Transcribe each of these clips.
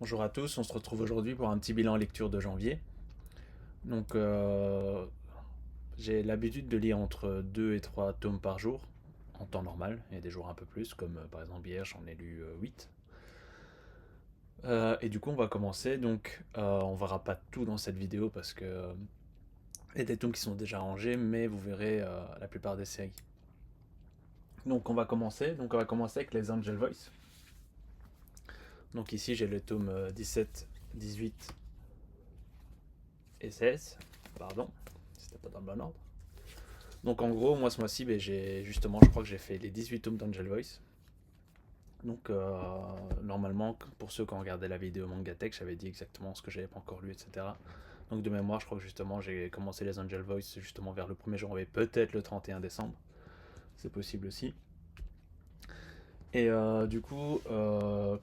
Bonjour à tous, on se retrouve aujourd'hui pour un petit bilan lecture de janvier. Donc, j'ai l'habitude de lire entre 2 et 3 tomes par jour, en temps normal. Il y a des jours un peu plus, comme par exemple hier, j'en ai lu 8. Et du coup, on va commencer. Donc, on verra pas tout dans cette vidéo parce que il y a des tomes qui sont déjà rangés, mais vous verrez la plupart des séries. Donc, on va commencer. Donc, on va commencer avec les Angel Voice. Donc, ici, j'ai le tome 17, 18 et 16. Pardon, c'était pas dans le bon ordre. Donc en gros, moi ce mois-ci, ben, je crois que j'ai fait les 18 tomes d'Angel Voice. Donc normalement, pour ceux qui ont regardé la vidéo Mangatech, j'avais dit exactement ce que j'avais pas encore lu, etc. Donc de mémoire, je crois que justement j'ai commencé les Angel Voice justement vers le 1er janvier, peut-être le 31 décembre. C'est possible aussi. Et du coup,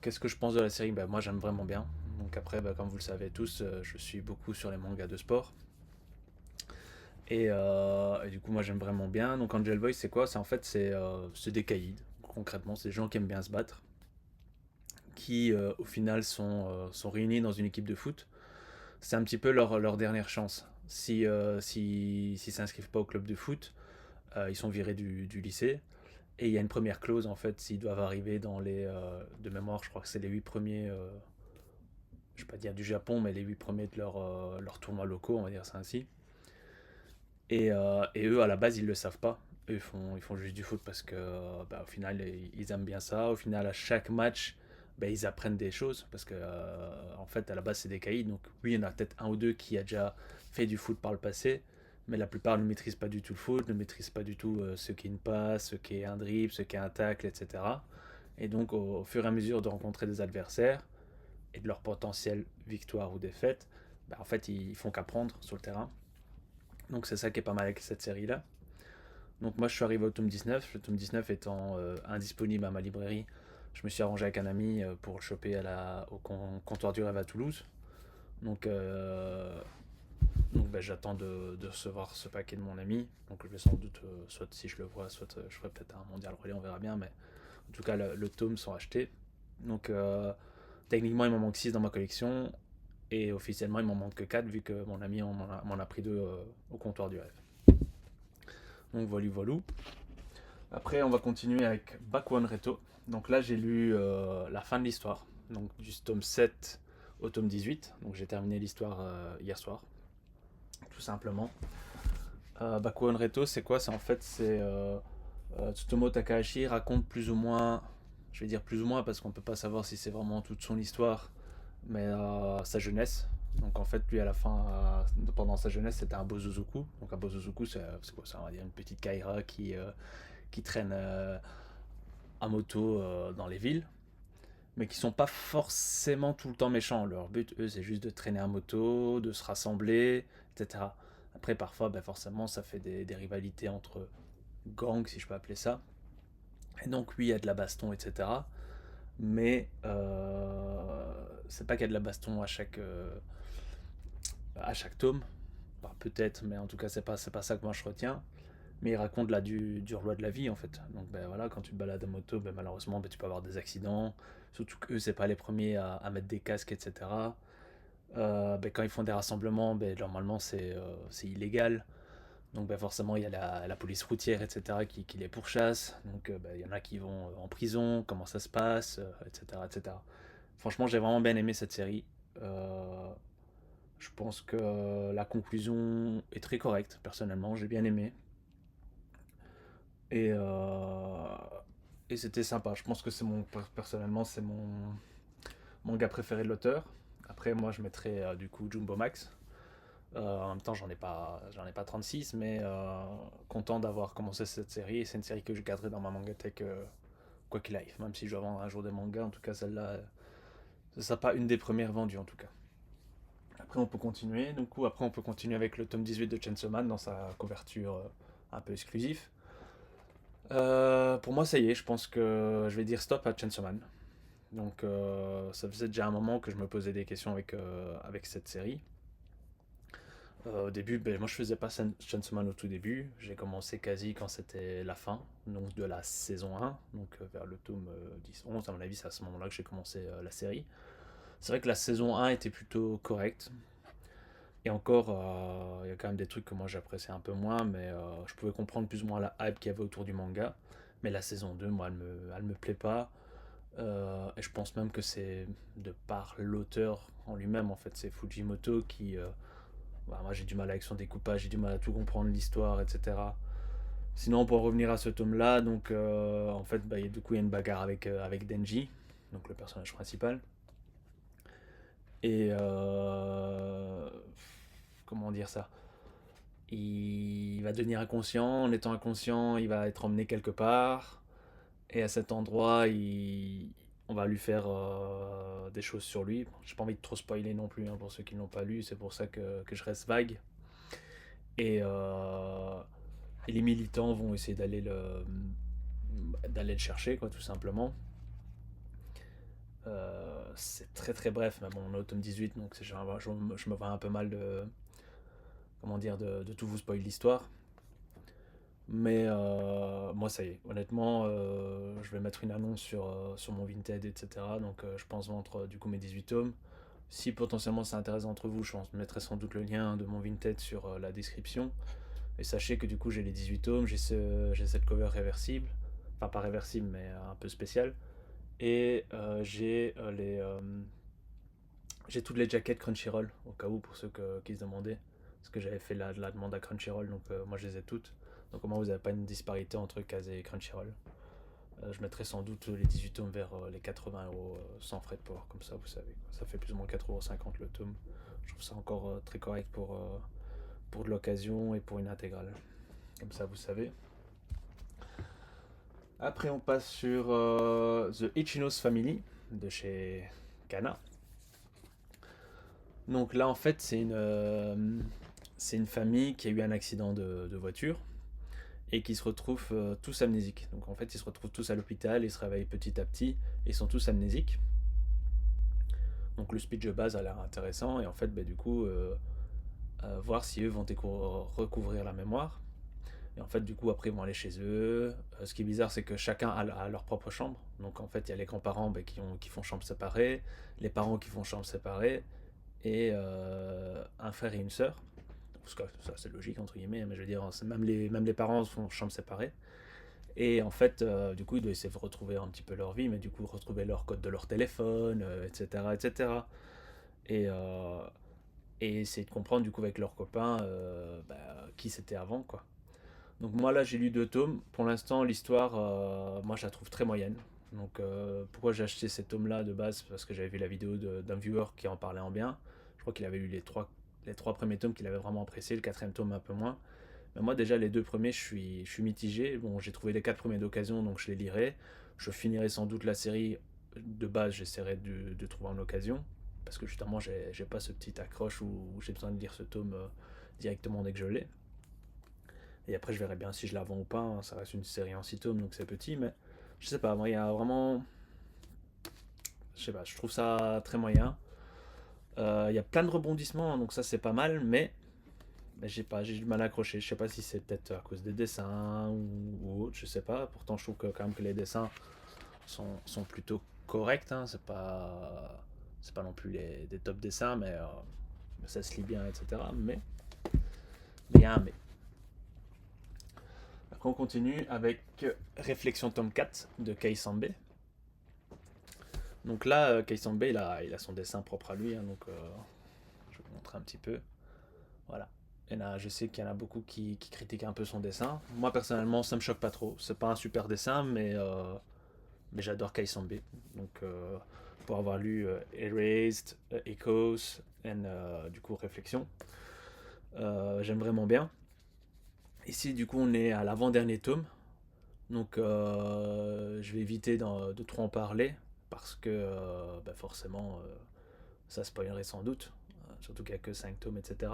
qu'est-ce que je pense de la série? Ben, moi j'aime vraiment bien. Donc après, ben, comme vous le savez tous, je suis beaucoup sur les mangas de sport. Et du coup, moi j'aime vraiment bien. Donc Angel Voice, c'est quoi? C'est des caïds. Concrètement, c'est des gens qui aiment bien se battre, qui au final sont réunis dans une équipe de foot. C'est un petit peu leur dernière chance. Si s'inscrivent pas au club de foot, ils sont virés du lycée. Et il y a une première clause en fait, s'ils doivent arriver dans de mémoire, je crois que c'est les 8 premiers, je vais pas dire du Japon, mais les 8 premiers de leur tournois locaux, on va dire ça ainsi. Et eux, à la base, ils le savent pas. Eux, ils font juste du foot parce que, bah, au final, ils aiment bien ça. Au final, à chaque match, bah, ils apprennent des choses parce que, en fait, à la base, c'est des caïds. Donc, oui, il y en a peut-être un ou deux qui a déjà fait du foot par le passé, mais la plupart ne maîtrisent pas du tout le foot, ne maîtrisent pas du tout ce qu'est une passe, ce qu'est un dribble, ce qu'est un tacle, etc. Et donc, au fur et à mesure de rencontrer des adversaires et de leur potentielle victoire ou défaite, bah, en fait, ils font qu'apprendre sur le terrain. Donc c'est ça qui est pas mal avec cette série-là. Donc moi je suis arrivé au tome 19, le tome 19 étant indisponible à ma librairie, je me suis arrangé avec un ami pour le choper au comptoir du rêve à Toulouse. Donc, ben, j'attends de recevoir ce paquet de mon ami. Donc je vais sans doute, soit si je le vois, soit je ferai peut-être un mondial relais, on verra bien. Mais en tout cas le tome sont achetés. Donc techniquement il m'en manque 6 dans ma collection. Et officiellement il m'en manque que 4 vu que mon ami m'en a pris 2 au comptoir du rêve. Donc voilà, voilà. Après, on va continuer avec Back One Reto. Donc là, j'ai lu la fin de l'histoire, donc du tome 7 au tome 18. Donc j'ai terminé l'histoire hier soir, tout simplement. Back One Reto, c'est quoi? C'est en fait, Tsutomu Takahashi raconte plus ou moins, je vais dire plus ou moins parce qu'on peut pas savoir si c'est vraiment toute son histoire, mais sa jeunesse. Donc en fait, lui à la fin, pendant sa jeunesse, c'était un Bozozoku. Donc un Bozozoku, c'est quoi ça? On va dire une petite Kaira qui traîne à moto dans les villes, mais qui sont pas forcément tout le temps méchants. Leur but, eux, c'est juste de traîner à moto, de se rassembler, etc. Après, parfois, ben, forcément, ça fait des rivalités entre gangs, si je peux appeler ça. Et donc, oui, il y a de la baston, etc. Mais c'est pas qu'il y a de la baston à chaque tome. Bah, peut-être, mais en tout cas, c'est pas ça que moi je retiens. Mais il raconte là du roi de la vie en fait. Donc ben voilà, quand tu te balades à moto, ben, malheureusement ben, tu peux avoir des accidents. Surtout qu'eux, c'est pas les premiers à mettre des casques, etc. Ben, quand ils font des rassemblements, ben, normalement c'est illégal. Donc ben, forcément il y a la police routière, etc. qui les pourchasse. Donc ben, il y en a qui vont en prison, comment ça se passe, etc., etc. Franchement, j'ai vraiment bien aimé cette série. Euh, je pense que la conclusion est très correcte, personnellement, j'ai bien aimé. Et, euh, et c'était sympa. Je pense que personnellement, c'est mon manga préféré de l'auteur. Après, moi, je mettrais du coup Jumbo Max. En même temps, j'en ai pas 36, mais content d'avoir commencé cette série. C'est une série que je garderai dans ma mangatech quoi qu'il arrive. Même si je dois vendre un jour des mangas, en tout cas, celle-là, ce sera pas une des premières vendues en tout cas. Après, on peut continuer. Du coup, après, on peut continuer avec le tome 18 de Chainsaw Man dans sa couverture un peu exclusive. Pour moi, ça y est, je pense que je vais dire stop à Chainsaw Man. Donc, ça faisait déjà un moment que je me posais des questions avec cette série. Au début, ben, moi je faisais pas Chainsaw Man au tout début. J'ai commencé quasi quand c'était la fin, donc de la saison 1, donc vers le tome 10-11. À mon avis, c'est à ce moment-là que j'ai commencé la série. C'est vrai que la saison 1 était plutôt correcte. Et encore, il y a quand même des trucs que moi j'appréciais un peu moins, mais je pouvais comprendre plus ou moins la hype qu'il y avait autour du manga. Mais la saison 2, moi, elle me plaît pas. Et je pense même que c'est de par l'auteur en lui-même, en fait. C'est Fujimoto qui. Bah, moi j'ai du mal avec son découpage, j'ai du mal à tout comprendre, l'histoire, etc. Sinon, pour revenir à ce tome-là, donc en fait, bah, du coup, il y a une bagarre avec Denji, donc le personnage principal. Et comment dire ça? Il va devenir inconscient. En étant inconscient, il va être emmené quelque part. Et à cet endroit, on va lui faire des choses sur lui. Bon, j'ai pas envie de trop spoiler non plus, hein, pour ceux qui ne l'ont pas lu. C'est pour ça que je reste vague. Et, euh, et les militants vont essayer d'aller le chercher, quoi, tout simplement. C'est très très bref, mais bon, on est au tome 18, donc je me vois un peu mal comment dire, de tout vous spoiler l'histoire. Mais moi, ça y est, honnêtement, je vais mettre une annonce sur mon Vinted, etc. Donc je pense vendre du coup mes 18 tomes. Si potentiellement ça intéresse entre vous, je mettrai sans doute le lien de mon Vinted sur la description. Et sachez que du coup j'ai les 18 tomes, j'ai cette cover réversible. Enfin pas réversible mais un peu spéciale. Et j'ai toutes les jaquettes Crunchyroll, au cas où pour ceux qui se demandaient. Parce que j'avais fait la demande à Crunchyroll, donc moi je les ai toutes. Donc au moins vous n'avez pas une disparité entre Kazé et Crunchyroll. Je mettrai sans doute les 18 tomes vers les 80 € sans frais de port, comme ça vous savez. Ça fait plus ou moins 4,50 € le tome. Je trouve ça encore très correct pour de l'occasion et pour une intégrale. Comme ça vous savez. Après on passe sur The Ichino's Family de chez Kana. Donc là, en fait, c'est une famille qui a eu un accident de voiture et qui se retrouvent tous amnésiques. Donc en fait, ils se retrouvent tous à l'hôpital, ils se réveillent petit à petit et ils sont tous amnésiques. Donc le speech de base a l'air intéressant et en fait, bah, du coup, voir si eux vont recouvrir la mémoire. Et en fait, du coup, après, ils vont aller chez eux. Ce qui est bizarre, c'est que chacun a leur propre chambre. Donc en fait, il y a les grands-parents bah, qui font chambre séparée, les parents qui font chambre séparée et un frère et une sœur. Parce que ça c'est logique entre guillemets, mais je veux dire, même les parents font chambre séparée. Et en fait, du coup, ils doivent essayer de retrouver un petit peu leur vie, mais du coup, retrouver leur code de leur téléphone, etc., etc. Et, euh, et essayer de comprendre du coup avec leurs copains bah, qui c'était avant, quoi. Donc moi là, j'ai lu 2 tomes. Pour l'instant, l'histoire, moi, je la trouve très moyenne. Donc pourquoi j'ai acheté ces tomes-là de base? Parce que j'avais vu la vidéo d'un viewer qui en parlait en bien. Je crois qu'il avait lu les trois premiers tomes qu'il avait vraiment apprécié, le quatrième tome un peu moins. Mais moi déjà les 2 premiers, je suis mitigé. Bon, j'ai trouvé les 4 premiers d'occasion, donc je les lirai. Je finirai sans doute la série de base, j'essaierai de trouver en occasion. Parce que justement, j'ai pas ce petit accroche où j'ai besoin de lire ce tome directement dès que je l'ai. Et après, je verrai bien si je la vends ou pas, hein. Ça reste une série en 6 tomes, donc c'est petit, mais je sais pas, moi, il y a vraiment. Je sais pas, je trouve ça très moyen. Il y a plein de rebondissements, hein, donc ça, c'est pas mal, mais j'ai du mal à accrocher. Je sais pas si c'est peut-être à cause des dessins ou autre, je sais pas. Pourtant, je trouve que, quand même que les dessins sont plutôt corrects, hein. C'est pas non plus des top dessins, mais ça se lit bien, etc. Mais il y a un mais. Après, on continue avec Réflexion tome 4 de Kei Sambe. Donc là, Kei Sambe, il a son dessin propre à lui, hein, donc je vais vous montrer un petit peu. Voilà. Je sais qu'il y en a beaucoup qui critiquent un peu son dessin. Moi, personnellement, ça me choque pas trop. C'est pas un super dessin, mais j'adore Kei Sambe. Donc, pour avoir lu Erased, Echoes, et du coup Réflexion, j'aime vraiment bien. Ici, du coup, on est à l'avant-dernier tome. Donc, je vais éviter de trop en parler parce que bah, forcément, ça spoilerait sans doute. Surtout qu'il n'y a que 5 tomes, etc.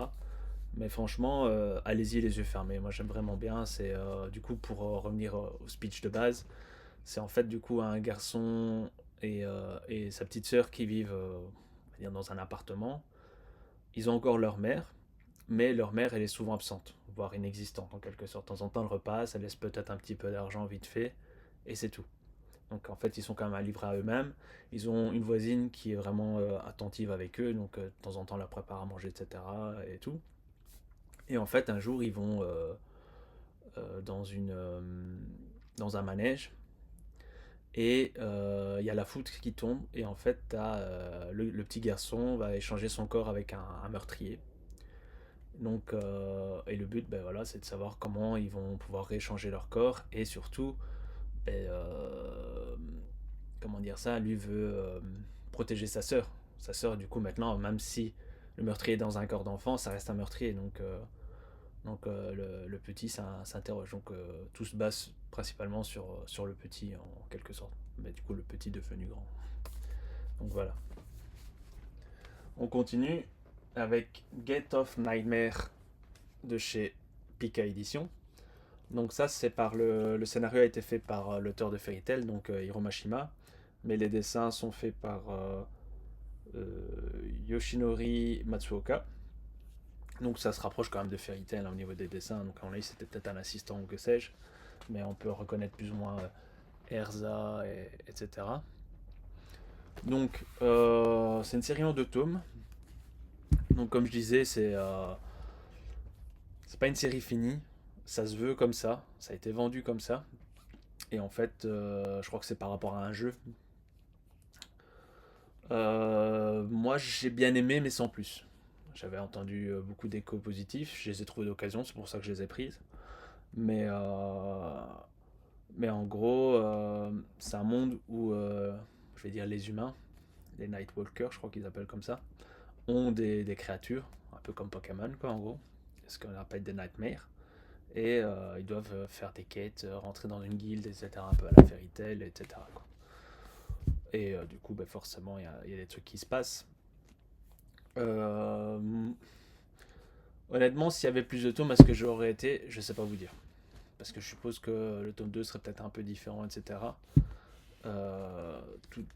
Mais franchement, allez-y les yeux fermés. Moi, j'aime vraiment bien. C'est du coup, pour revenir au speech de base, c'est en fait du coup un garçon et sa petite sœur qui vivent on va dire dans un appartement. Ils ont encore leur mère, mais leur mère, elle est souvent absente, voire inexistante en quelque sorte. De temps en temps, elle repasse, elle laisse peut-être un petit peu d'argent vite fait, et c'est tout. Donc en fait, ils sont quand même livrés à eux-mêmes. Ils ont une voisine qui est vraiment attentive avec eux, donc de temps en temps leur prépare à manger, etc. et tout. Et en fait, un jour, ils vont dans dans un manège et il y a la foudre qui tombe et en fait, le petit garçon va échanger son corps avec un meurtrier. Donc, et le but, ben voilà, c'est de savoir comment ils vont pouvoir rééchanger leur corps et surtout, ben, comment dire ça, lui veut protéger sa sœur. Sa sœur, du coup, maintenant, même si le meurtrier est dans un corps d'enfant, ça reste un meurtrier. Donc, le petit s'interroge. Donc, tout se base principalement sur le petit, en quelque sorte. Mais du coup, le petit devenu grand. Donc voilà. On continue avec Gate of Nightmare de chez Pika Edition. Donc ça, c'est par le scénario a été fait par l'auteur de Fairy Tail, donc Hiro Mashima, mais les dessins sont faits par Yoshinori Matsuoka. Donc ça se rapproche quand même de Fairy Tail, hein, au niveau des dessins. Donc à mon avis, c'était peut-être un assistant ou que sais-je, mais on peut reconnaître plus ou moins Erza, etc. Donc c'est une série en 2 tomes. Donc comme je disais, c'est pas une série finie. Ça se veut comme ça a été vendu comme ça. Et en fait, je crois que c'est par rapport à un jeu. Moi, j'ai bien aimé, mais sans plus. J'avais entendu beaucoup d'échos positifs, je les ai trouvés d'occasion, c'est pour ça que je les ai prises. Mais, euh, mais en gros, c'est un monde où, je vais dire, les humains, les Nightwalkers, je crois qu'ils appellent comme ça, ont des créatures, un peu comme Pokémon, quoi, en gros. Ce qu'on appelle des Nightmares. Et ils doivent faire des quêtes, rentrer dans une guilde, etc. Un peu à la Fairy Tail, etc. quoi. Et du coup, bah, forcément, il y a des trucs qui se passent. Euh, Honnêtement, s'il y avait plus de tomes, est-ce que j'aurais été? Je sais pas vous dire. Parce que je suppose que le tome 2 serait peut-être un peu différent, etc. Euh, tout-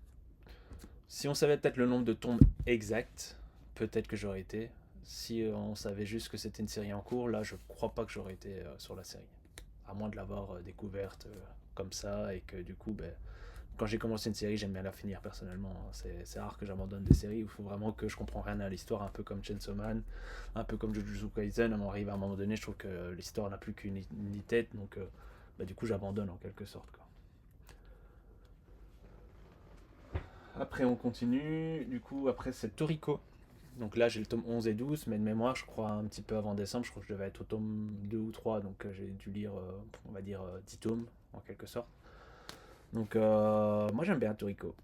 Si on savait peut-être le nombre de tomes exact, peut-être que j'aurais été. Si on savait juste que c'était une série en cours, là, je crois pas que j'aurais été sur la série. À moins de l'avoir découverte comme ça et que du coup, ben, quand j'ai commencé une série, j'aime bien la finir personnellement. C'est rare que j'abandonne des séries où il faut vraiment que je comprends rien à l'histoire, un peu comme Chainsaw Man, un peu comme Jujutsu Kaisen. On arrive à un moment donné, je trouve que l'histoire n'a plus qu'une tête, donc bah, du coup j'abandonne en quelque sorte. Quoi. Après on continue, du coup après c'est Toriko. Donc là j'ai le tome 11 et 12, mais de mémoire je crois un petit peu avant décembre, je crois que je devais être au tome 2 ou 3, donc j'ai dû lire on va dire 10 tomes en quelque sorte. Donc moi j'aime bien Toriko.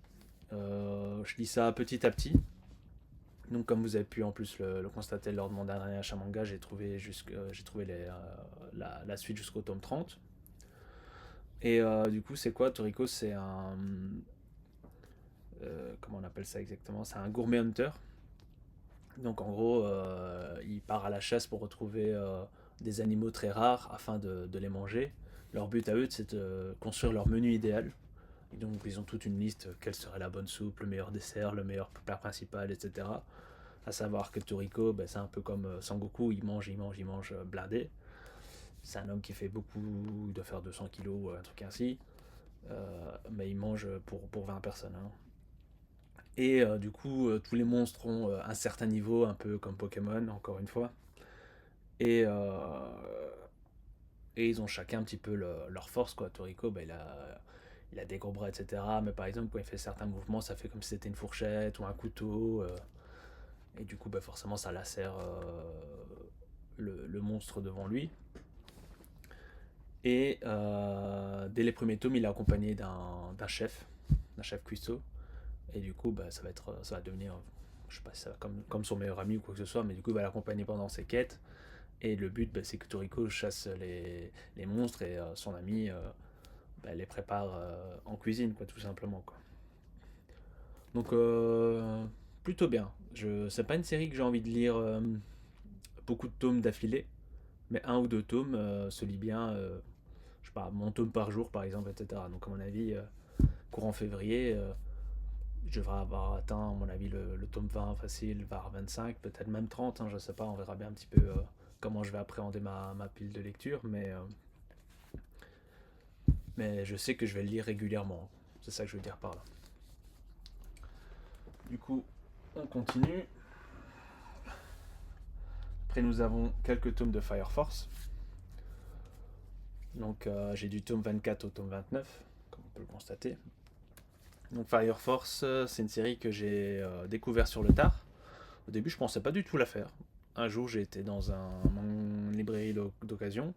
Je lis ça petit à petit. Donc comme vous avez pu en plus le constater lors de mon dernier achat manga, j'ai trouvé la suite jusqu'au tome 30. Et du coup c'est quoi Toriko? C'est un... comment on appelle ça exactement? C'est un gourmet hunter. Donc en gros il part à la chasse pour retrouver des animaux très rares afin de les manger. Leur but à eux c'est de construire leur menu idéal. Et donc ils ont toute une liste, quelle serait la bonne soupe, le meilleur dessert, le meilleur plat principal, etc. À savoir que Toriko, ben, c'est un peu comme Sangoku, il mange blindé. C'est un homme qui fait beaucoup, il doit faire 200 kilos, un truc ainsi. Mais il mange pour 20 personnes. Hein. Et du coup, tous les monstres ont un certain niveau, un peu comme Pokémon, encore une fois. Et, et ils ont chacun un petit peu leur force. Quoi. Toriko, ben, il a des gros bras, etc. Mais par exemple, quand il fait certains mouvements, ça fait comme si c'était une fourchette ou un couteau. Et du coup, bah forcément, ça lacère le monstre devant lui. Et dès les premiers tomes, il est accompagné d'un chef cuistot. Et du coup, bah, ça va devenir, je sais pas si ça va comme son meilleur ami ou quoi que ce soit, mais du coup, il va l'accompagner pendant ses quêtes. Et le but, bah, c'est que Toriko chasse les monstres et son ami bah, les prépare en cuisine, quoi, tout simplement. Quoi. Donc, plutôt bien. C'est pas une série que j'ai envie de lire beaucoup de tomes d'affilée, mais un ou deux tomes se lit bien, je sais pas, mon tome par jour par exemple, etc. Donc à mon avis, courant février, je devrais avoir atteint, à mon avis, le tome 20 facile, voire 25, peut-être même 30, hein, je sais pas, on verra bien un petit peu comment je vais appréhender ma pile de lecture, mais je sais que je vais le lire régulièrement. C'est ça que je veux dire par là. Du coup, on continue. Après, nous avons quelques tomes de Fire Force. Donc, j'ai du tome 24 au tome 29, comme on peut le constater. Donc, Fire Force, c'est une série que j'ai découvert sur le tard. Au début, je pensais pas du tout la faire. Un jour, j'ai été dans une librairie d'occasion.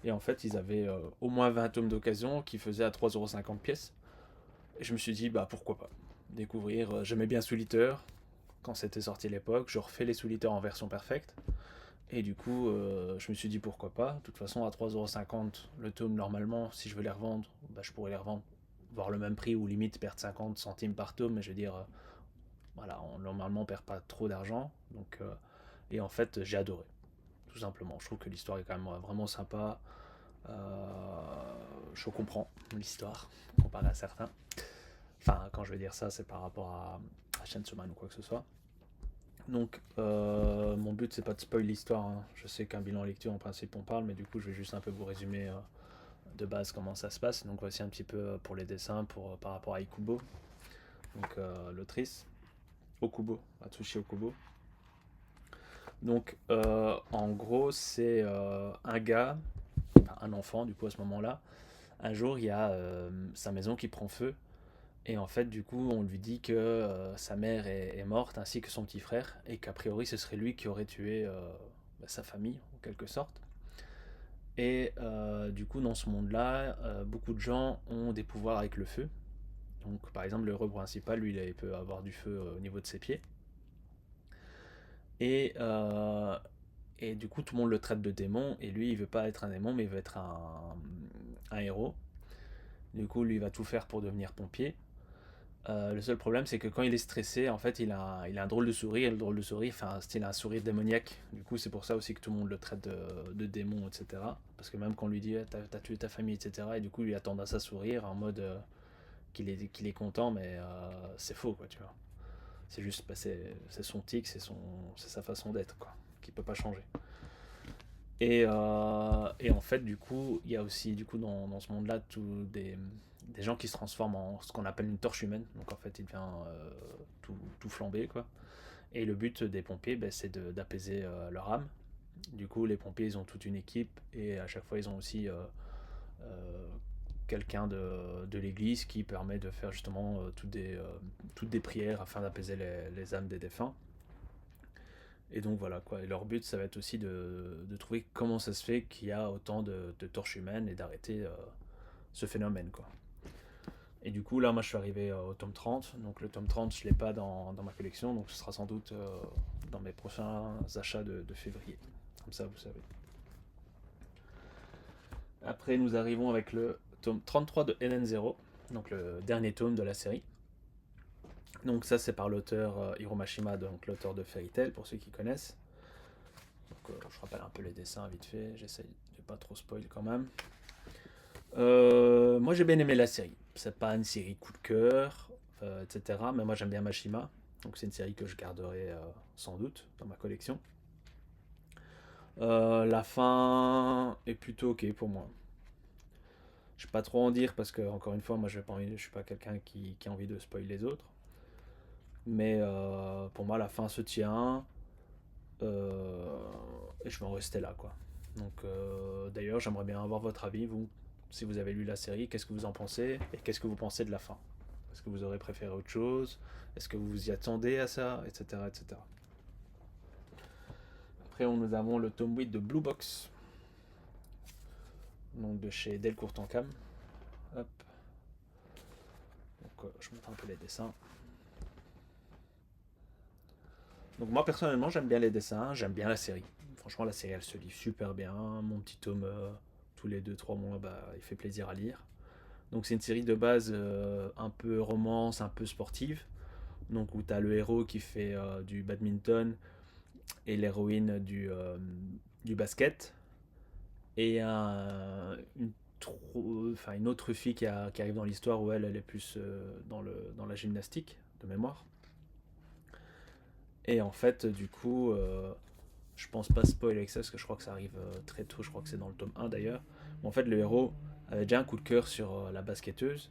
Et en fait, ils avaient au moins 20 tomes d'occasion qui faisaient à 3,50€ pièce. Et je me suis dit, bah pourquoi pas découvrir. J'aimais bien Soul quand c'était sorti à l'époque. Je refais les Soul en version perfecte. Et du coup, je me suis dit pourquoi pas. De toute façon, à 3,50€ le tome, normalement, si je veux les revendre, bah, je pourrais les revendre, voire le même prix ou limite perdre 50 centimes par tome. Mais je veux dire, voilà, normalement, on perd pas trop d'argent. Donc, et en fait, j'ai adoré. Tout simplement. Je trouve que l'histoire est quand même vraiment sympa. Je comprends l'histoire comparé à certains. Enfin, quand je veux dire ça, c'est par rapport à Chainsaw Man ou quoi que ce soit. Donc, mon but, c'est pas de spoil l'histoire. Hein. Je sais qu'un bilan lecture, en principe, on parle, mais du coup, je vais juste un peu vous résumer de base comment ça se passe. Donc, voici un petit peu pour les dessins par rapport à Ikubo, donc l'autrice. Okubo, Atsushi Okubo. Donc, en gros, c'est un gars, enfin, un enfant, du coup, à ce moment-là. Un jour, il y a sa maison qui prend feu. Et en fait, du coup, on lui dit que sa mère est morte, ainsi que son petit frère, et qu'a priori, ce serait lui qui aurait tué sa famille, en quelque sorte. Et du coup, dans ce monde-là, beaucoup de gens ont des pouvoirs avec le feu. Donc, par exemple, le héros principal, lui, il peut avoir du feu au niveau de ses pieds. Et, euh, et du coup, tout le monde le traite de démon, et lui, il veut pas être un démon, mais il veut être un héros. Du coup, lui, il va tout faire pour devenir pompier. Le seul problème, c'est que quand il est stressé, en fait, il a un drôle de sourire. Et le drôle de sourire, enfin, il a un sourire démoniaque. Du coup, c'est pour ça aussi que tout le monde le traite de démon, etc. Parce que même quand on lui dit t'as tué ta famille, etc., et du coup, il a tendance à sourire en mode qu'il est content, mais c'est faux, quoi, tu vois. C'est juste, bah, c'est son tic, c'est sa façon d'être, quoi, qui peut pas changer. Et en fait, du coup, il y a aussi, du coup, dans ce monde-là, des gens qui se transforment en ce qu'on appelle une torche humaine. Donc, en fait, il devient tout flambé, quoi. Et le but des pompiers, ben, c'est d'apaiser leur âme. Du coup, les pompiers, ils ont toute une équipe. Et à chaque fois, ils ont aussi euh, quelqu'un de l'église qui permet de faire justement toutes des prières afin d'apaiser les âmes des défunts. Et donc voilà quoi. Et leur but, ça va être aussi de trouver comment ça se fait qu'il y a autant de torches humaines et d'arrêter ce phénomène quoi. Et du coup, là, moi, je suis arrivé au tome 30. Donc le tome 30, je ne l'ai pas dans ma collection. Donc ce sera sans doute dans mes prochains achats de février. Comme ça, vous savez. Après, nous arrivons avec le tome 33 de NN0. Donc le dernier tome de la série. Donc ça, c'est par l'auteur Hiro Mashima, donc l'auteur de Fairy Tail, pour ceux qui connaissent. Donc, je rappelle un peu les dessins vite fait, j'essaye de pas trop spoil quand même. Moi j'ai bien aimé la série. C'est pas une série coup de cœur, etc. Mais moi j'aime bien Mashima. Donc c'est une série que je garderai sans doute dans ma collection. La fin est plutôt ok pour moi. Je vais pas trop en dire parce que encore une fois moi je suis pas quelqu'un qui a envie de spoiler les autres. Mais pour moi la fin se tient. Et je vais en rester là quoi. Donc d'ailleurs j'aimerais bien avoir votre avis, vous, si vous avez lu la série, qu'est-ce que vous en pensez et qu'est-ce que vous pensez de la fin. Est-ce que vous aurez préféré autre chose? Est-ce que vous vous y attendez à ça, etc., etc. Après nous avons le tome 8 de Blue Box, donc de chez Delcourt Tancam. Hop. Donc je montre un peu les dessins. Donc moi personnellement j'aime bien les dessins, j'aime bien la série. Franchement la série elle se lit super bien. Mon petit tome tous les 2-3 mois bah, il fait plaisir à lire. Donc c'est une série de base un peu romance, un peu sportive. Donc où tu as le héros qui fait du badminton et l'héroïne du basket. Et une autre fille qui arrive dans l'histoire où elle est plus dans la gymnastique de mémoire. Et en fait, du coup, je pense pas spoiler avec ça parce que je crois que ça arrive très tôt, je crois que c'est dans le tome 1 d'ailleurs. Mais en fait, le héros avait déjà un coup de cœur sur la basketteuse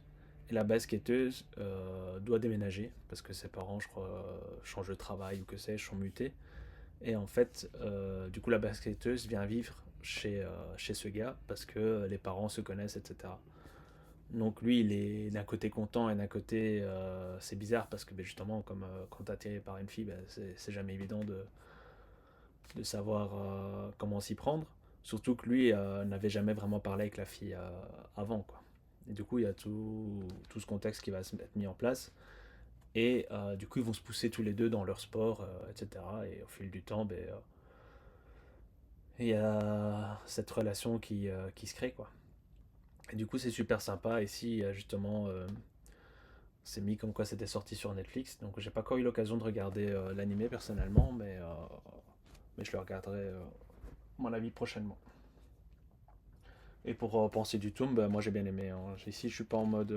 Et la basketteuse doit déménager parce que ses parents, je crois, changent de travail ou que sais-je, sont mutés. Et en fait, du coup, la basketteuse vient vivre chez ce gars parce que les parents se connaissent, etc. Donc lui, il est d'un côté content et d'un côté, c'est bizarre parce que ben, justement, comme quand t'es attiré par une fille, ben, c'est jamais évident de savoir comment s'y prendre. Surtout que lui n'avait jamais vraiment parlé avec la fille avant, quoi. Et du coup, il y a tout ce contexte qui va se mettre mis en place. Et du coup, ils vont se pousser tous les deux dans leur sport, etc. Et au fil du temps, ben, il y a cette relation qui se crée, quoi. Et du coup, c'est super sympa. Ici, justement, c'est mis comme quoi c'était sorti sur Netflix. Donc, j'ai pas encore eu l'occasion de regarder l'animé personnellement, mais je le regarderai, à mon avis, prochainement. Et pour penser du Toom, bah, moi j'ai bien aimé, hein. Ici, je suis pas en mode.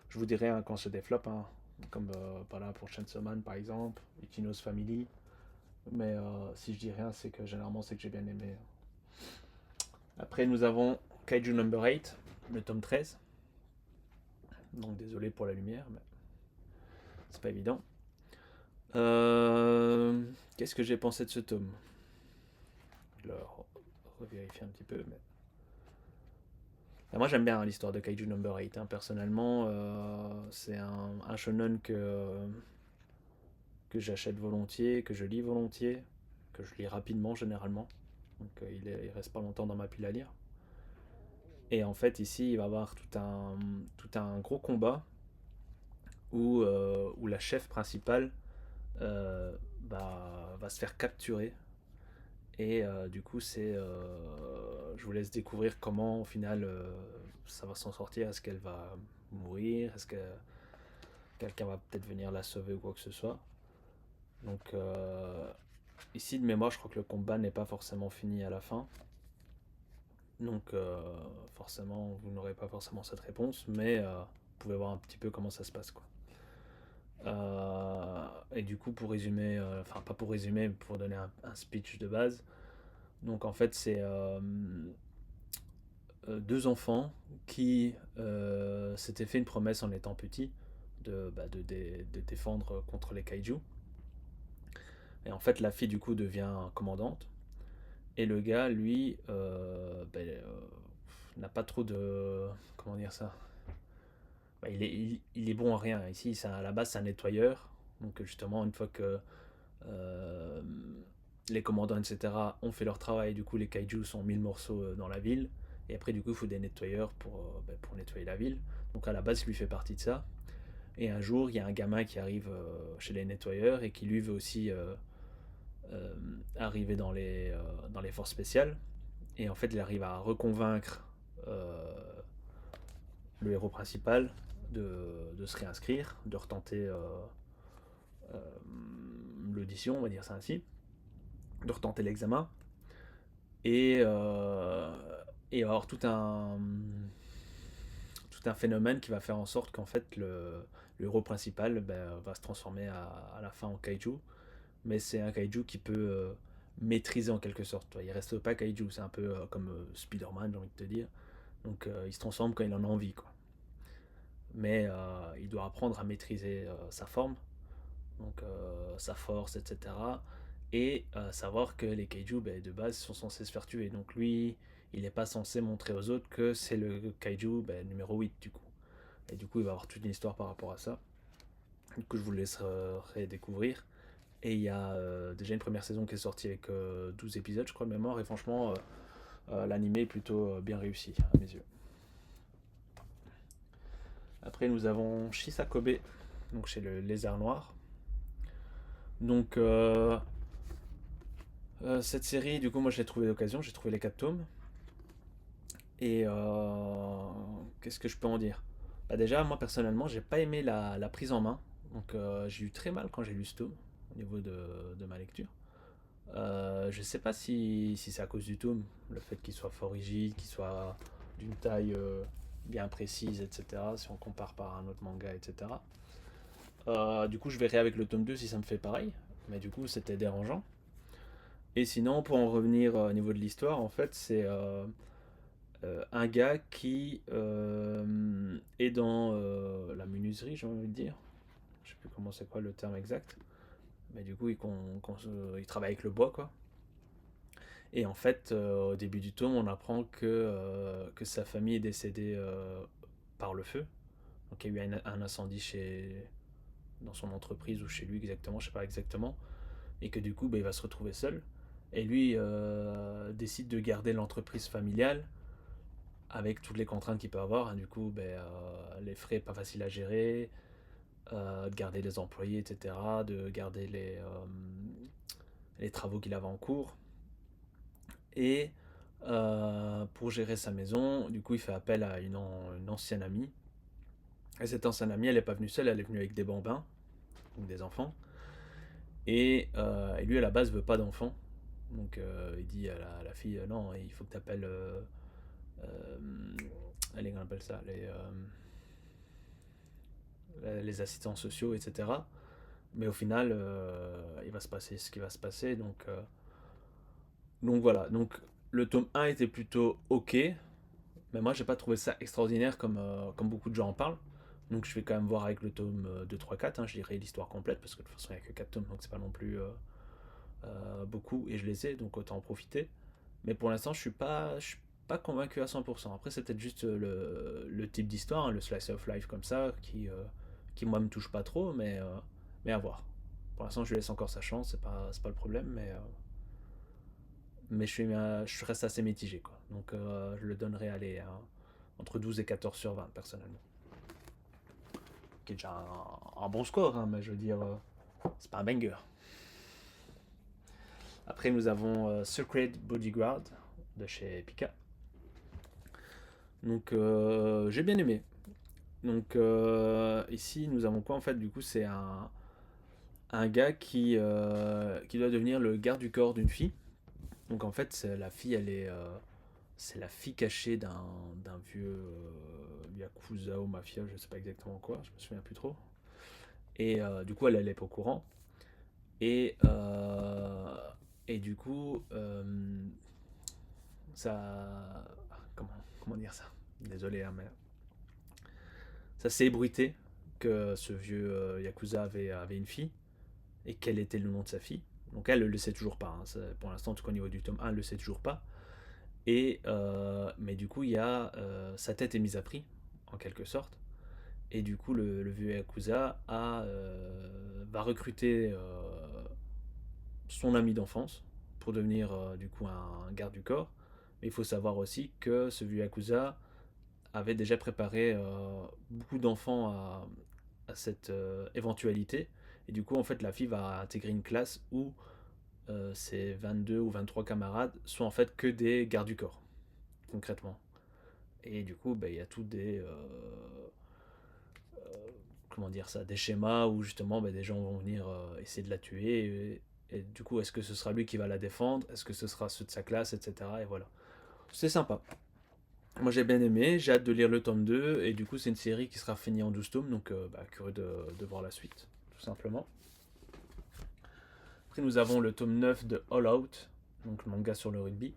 Je vous dirai hein, quand se développe, hein, comme par là pour Chainsaw Man par exemple, Ichino's Family. Mais si je dis rien, c'est que généralement c'est que j'ai bien aimé. Après, nous avons Kaiju Number 8, le tome 13. Donc désolé pour la lumière, mais c'est pas évident. Qu'est-ce que j'ai pensé de ce tome? Je vais le revérifier un petit peu. Mais... moi j'aime bien hein, l'histoire de Kaiju Number 8. Hein. Personnellement, c'est un shonen que j'achète volontiers, que je lis volontiers, que je lis rapidement généralement. Donc il reste pas longtemps dans ma pile à lire. Et en fait ici il va y avoir tout un gros combat où la chef principale va se faire capturer. Et du coup je vous laisse découvrir comment au final ça va s'en sortir. Est-ce qu'elle va mourir? Est-ce que quelqu'un va peut-être venir la sauver ou quoi que ce soit? Donc ici, de mémoire, je crois que le combat n'est pas forcément fini à la fin. Donc, forcément, vous n'aurez pas forcément cette réponse, mais vous pouvez voir un petit peu comment ça se passe, quoi. Et du coup, pour résumer, enfin, pas pour résumer, mais pour donner un speech de base, donc en fait, c'est deux enfants qui s'étaient fait une promesse en étant petits de défendre contre les kaiju. Et en fait, la fille, du coup, devient commandante. Et le gars, lui, n'a pas trop de. Comment dire ça? Il est bon à rien. Ici, à la base, c'est un nettoyeur. Donc, justement, une fois que euh, les commandants, etc., ont fait leur travail, du coup, les kaijus sont mis le morceau dans la ville. Et après, du coup, il faut des nettoyeurs pour nettoyer la ville. Donc, à la base, il lui fait partie de ça. Et un jour, il y a un gamin qui arrive chez les nettoyeurs et qui lui veut aussi euh, arriver dans les forces spéciales. Et en fait, il arrive à reconvaincre euh, le héros principal de se réinscrire, de retenter euh, l'audition, on va dire ça ainsi, de retenter l'examen. Et, et avoir tout un phénomène qui va faire en sorte qu'en fait le héros principal va se transformer à la fin en kaiju. Mais c'est un kaiju qui peut maîtriser en quelque sorte. Il reste pas kaiju, c'est un peu comme Spider-Man, j'ai envie de te dire. Donc il se transforme quand il en a envie, quoi. Mais il doit apprendre à maîtriser sa forme, donc sa force, etc. Et savoir que les kaiju, de base, sont censés se faire tuer. Donc lui, il n'est pas censé montrer aux autres que c'est le kaiju numéro 8 du coup. Et du coup, il va avoir toute une histoire par rapport à ça, que je vous laisserai découvrir. Et il y a déjà une première saison qui est sortie avec 12 épisodes, je crois, de mémoire. Et franchement, l'anime est plutôt bien réussi, à mes yeux. Après, nous avons Shisakobe, donc chez le Lézard Noir. Donc, cette série, du coup, moi, j'ai trouvé l'occasion, j'ai trouvé les 4 tomes. Et qu'est-ce que je peux en dire? Déjà, moi, personnellement, j'ai pas aimé la prise en main. Donc, j'ai eu très mal quand j'ai lu ce tome, au niveau de ma lecture. Je sais pas si c'est à cause du tome, le fait qu'il soit fort rigide, qu'il soit d'une taille bien précise, etc. Si on compare par un autre manga, etc. Du coup, je verrai avec le tome 2 si ça me fait pareil. Mais du coup, c'était dérangeant. Et sinon, pour en revenir au niveau de l'histoire, en fait, un gars qui est dans la menuiserie, j'ai envie de dire. Je sais plus comment c'est quoi le terme exact. Mais du coup, il travaille avec le bois, quoi. Et en fait, au début du tome, on apprend que sa famille est décédée par le feu. Donc il y a eu un incendie dans son entreprise ou chez lui exactement, je sais pas exactement. Et que du coup, il va se retrouver seul. Et lui décide de garder l'entreprise familiale avec toutes les contraintes qu'il peut avoir. Hein. Du coup, les frais pas faciles à gérer, de garder les employés, etc. De garder les travaux qu'il avait en cours. Et pour gérer sa maison, du coup, il fait appel à une ancienne amie. Et cette ancienne amie, elle n'est pas venue seule, elle est venue avec des bambins, donc des enfants. Et lui, à la base, veut pas d'enfants. Donc, il dit à la fille, non, il faut que tu appelles... allez, on appelle ça les assistants sociaux, etc. Mais au final, il va se passer ce qui va se passer. Donc voilà. Donc, le tome 1 était plutôt ok. Mais moi, j'ai pas trouvé ça extraordinaire comme beaucoup de gens en parlent. Donc je vais quand même voir avec le tome 2, 3, 4. Hein, je lirai l'histoire complète parce que de toute façon, il n'y a que 4 tomes, donc c'est pas non plus beaucoup. Et je les ai, donc autant en profiter. Mais pour l'instant, je suis pas convaincu à 100%. Après, c'est peut-être juste le type d'histoire, hein, le slice of life comme ça, qui moi me touche pas trop, mais à voir. Pour l'instant, je lui laisse encore sa chance, c'est pas le problème, mais je reste assez mitigé, quoi. Donc je le donnerai allez, entre 12 et 14 sur 20 personnellement. Qui est déjà un bon score, hein, mais je veux dire, c'est pas un banger. Après, nous avons Secret Bodyguard de chez Pika. Donc j'ai bien aimé. Donc ici, nous avons quoi en fait? Du coup, c'est un gars qui doit devenir le garde du corps d'une fille. Donc en fait, la fille, c'est la fille cachée d'un vieux yakuza ou mafia, je sais pas exactement quoi, je me souviens plus trop. Et du coup, elle n'est pas au courant. Et, euh, et du coup, ça. Comment dire ça? Désolé, hein, mais. Ça s'est ébruité que ce vieux Yakuza avait une fille et quel était le nom de sa fille. Donc elle ne le sait toujours pas. Hein. Pour l'instant, en tout cas au niveau du tome 1, elle ne le sait toujours pas. Mais du coup, sa tête est mise à prix, en quelque sorte. Et du coup, le vieux Yakuza va recruter son ami d'enfance pour devenir du coup un garde du corps. Mais il faut savoir aussi que ce vieux Yakuza avait déjà préparé beaucoup d'enfants à cette éventualité. Et du coup, en fait, la fille va intégrer une classe où ses 22 ou 23 camarades sont en fait que des gardes du corps, concrètement. Et du coup, il y a tout comment dire ça, des schémas où justement des gens vont venir essayer de la tuer. Et du coup, est-ce que ce sera lui qui va la défendre? Est-ce que ce sera ceux de sa classe, etc. Et voilà. C'est sympa. Moi j'ai bien aimé, j'ai hâte de lire le tome 2 et du coup c'est une série qui sera finie en 12 tomes, donc curieux de voir la suite, tout simplement. Après nous avons le tome 9 de All Out, donc le manga sur le rugby.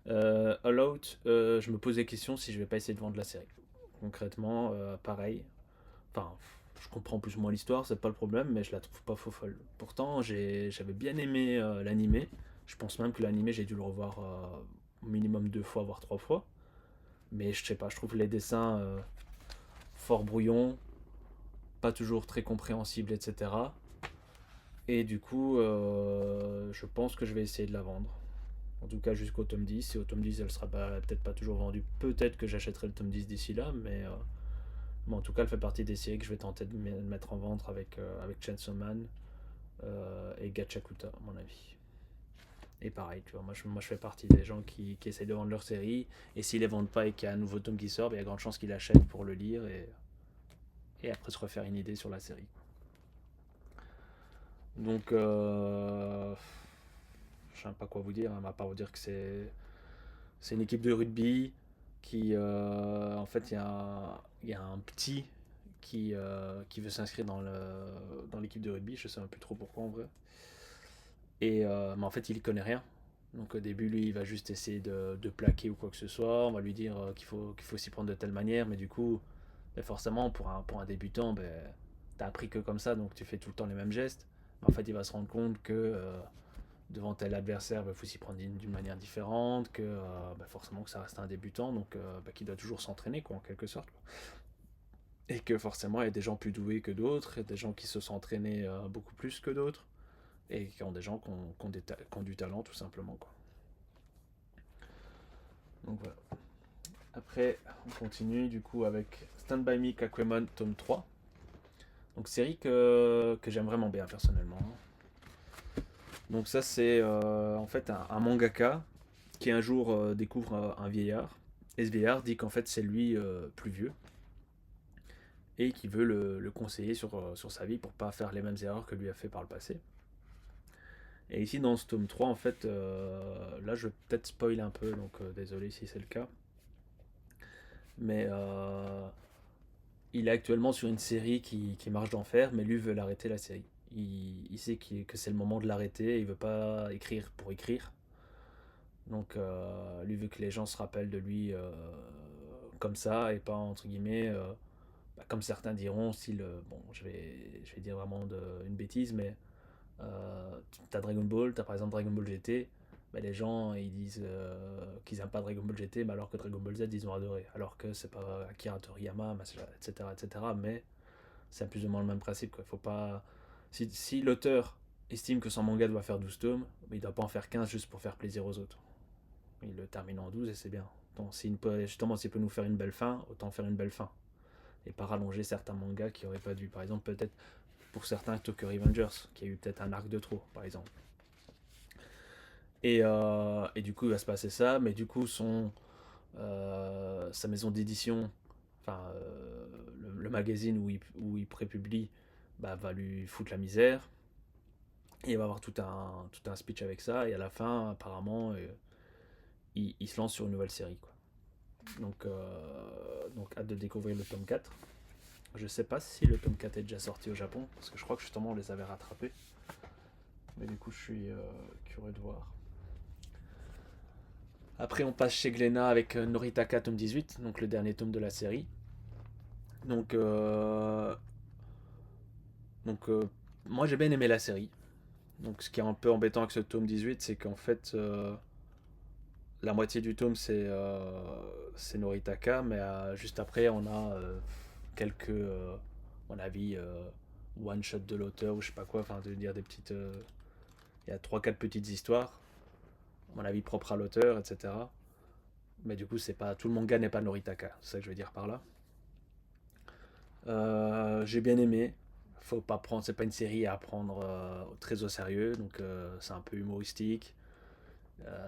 All Out, je me pose des questions si je vais pas essayer de vendre la série. Concrètement, pareil. Enfin, je comprends plus ou moins l'histoire, c'est pas le problème, mais je la trouve pas faux folle. Pourtant, j'avais bien aimé l'animé. Je pense même que l'animé, j'ai dû le revoir au minimum 2 fois, voire 3 fois. Mais je sais pas, je trouve les dessins fort brouillons, pas toujours très compréhensibles, etc. Et du coup, je pense que je vais essayer de la vendre. En tout cas, jusqu'au tome 10. Et au tome 10, elle sera peut-être pas toujours vendue. Peut-être que j'achèterai le tome 10 d'ici là, mais en tout cas, elle fait partie des séries que je vais tenter de mettre en vente avec Chainsaw Man et Gachakuta, à mon avis. Et pareil, tu vois, moi je fais partie des gens qui essayent de vendre leur série. Et s'ils les vendent pas et qu'il y a un nouveau tome qui sort, il y a grande chance qu'ils l'achètent pour le lire et après se refaire une idée sur la série. Donc, je sais pas quoi vous dire, hein, à part vous dire que c'est une équipe de rugby qui, en fait, il y a un petit qui veut s'inscrire dans l'équipe de rugby, je sais un peu trop pourquoi en vrai. Mais en fait, il y connaît rien. Donc au début, lui, il va juste essayer de plaquer ou quoi que ce soit. On va lui dire qu'il faut s'y prendre de telle manière, mais du coup, ben forcément, pour un débutant, ben, t'as appris que comme ça, donc tu fais tout le temps les mêmes gestes. En fait, il va se rendre compte que devant tel adversaire, il faut s'y prendre d'une manière différente, que ben, forcément que ça reste un débutant, donc ben, qu'il doit toujours s'entraîner, quoi, en quelque sorte, quoi. Et que forcément, il y a des gens plus doués que d'autres, et des gens qui se sont entraînés beaucoup plus que d'autres, et qui ont des gens qui ont du talent, tout simplement, quoi. Donc voilà. Après, on continue du coup avec Stand By Me Kakwemon tome 3. Donc série que j'aime vraiment bien personnellement. Donc ça c'est en fait un mangaka qui un jour découvre un vieillard. Et ce vieillard dit qu'en fait c'est lui plus vieux et qui veut le conseiller sur sa vie pour pas faire les mêmes erreurs que lui a fait par le passé. Et ici dans ce tome 3 en fait, là je vais peut-être spoiler un peu, donc désolé si c'est le cas. Mais il est actuellement sur une série qui marche d'enfer, mais lui veut l'arrêter la série. Il sait que c'est le moment de l'arrêter, il veut pas écrire pour écrire. Donc lui veut que les gens se rappellent de lui comme ça et pas entre guillemets, bah, comme certains diront, style, bon je vais dire vraiment une bêtise, mais t'as Dragon Ball, t'as par exemple Dragon Ball GT, bah, les gens ils disent qu'ils aiment pas Dragon Ball GT, mais alors que Dragon Ball Z ils ont adoré, alors que c'est pas Akira Toriyama, etc., etc. Mais c'est plus ou moins le même principe, quoi. Faut pas. Si l'auteur estime que son manga doit faire 12 tomes, il doit pas en faire 15 juste pour faire plaisir aux autres. Il le termine en 12 et c'est bien. Donc, justement, s'il peut nous faire une belle fin, autant faire une belle fin. Et pas rallonger certains mangas qui auraient pas dû. Par exemple, peut-être pour certains Tokyo Revengers, qui a eu peut-être un arc de trop, par exemple. Et du coup, il va se passer ça, mais du coup, sa maison d'édition, enfin, le magazine où il prépublie, bah, va lui foutre la misère. Et il va avoir tout un speech avec ça, et à la fin, apparemment, il se lance sur une nouvelle série, quoi. Donc hâte de découvrir le tome 4. Je sais pas si le tome 4 est déjà sorti au Japon, parce que je crois que justement on les avait rattrapés. Mais du coup, je suis curieux de voir. Après, on passe chez Glénat avec Noritaka tome 18, donc le dernier tome de la série. Donc, euh, donc, moi j'ai bien aimé la série. Donc, ce qui est un peu embêtant avec ce tome 18, c'est qu'en fait, la moitié du tome c'est Noritaka, mais juste après, on a quelques, à mon avis, one shot de l'auteur ou je sais pas quoi, enfin, de dire des petites. Il y a trois quatre petites histoires, à mon avis, propres à l'auteur, etc. Mais du coup, c'est pas tout le manga n'est pas Noritaka, c'est ça que je veux dire par là. J'ai bien aimé. Faut pas prendre, c'est pas une série à prendre très au sérieux, donc c'est un peu humoristique,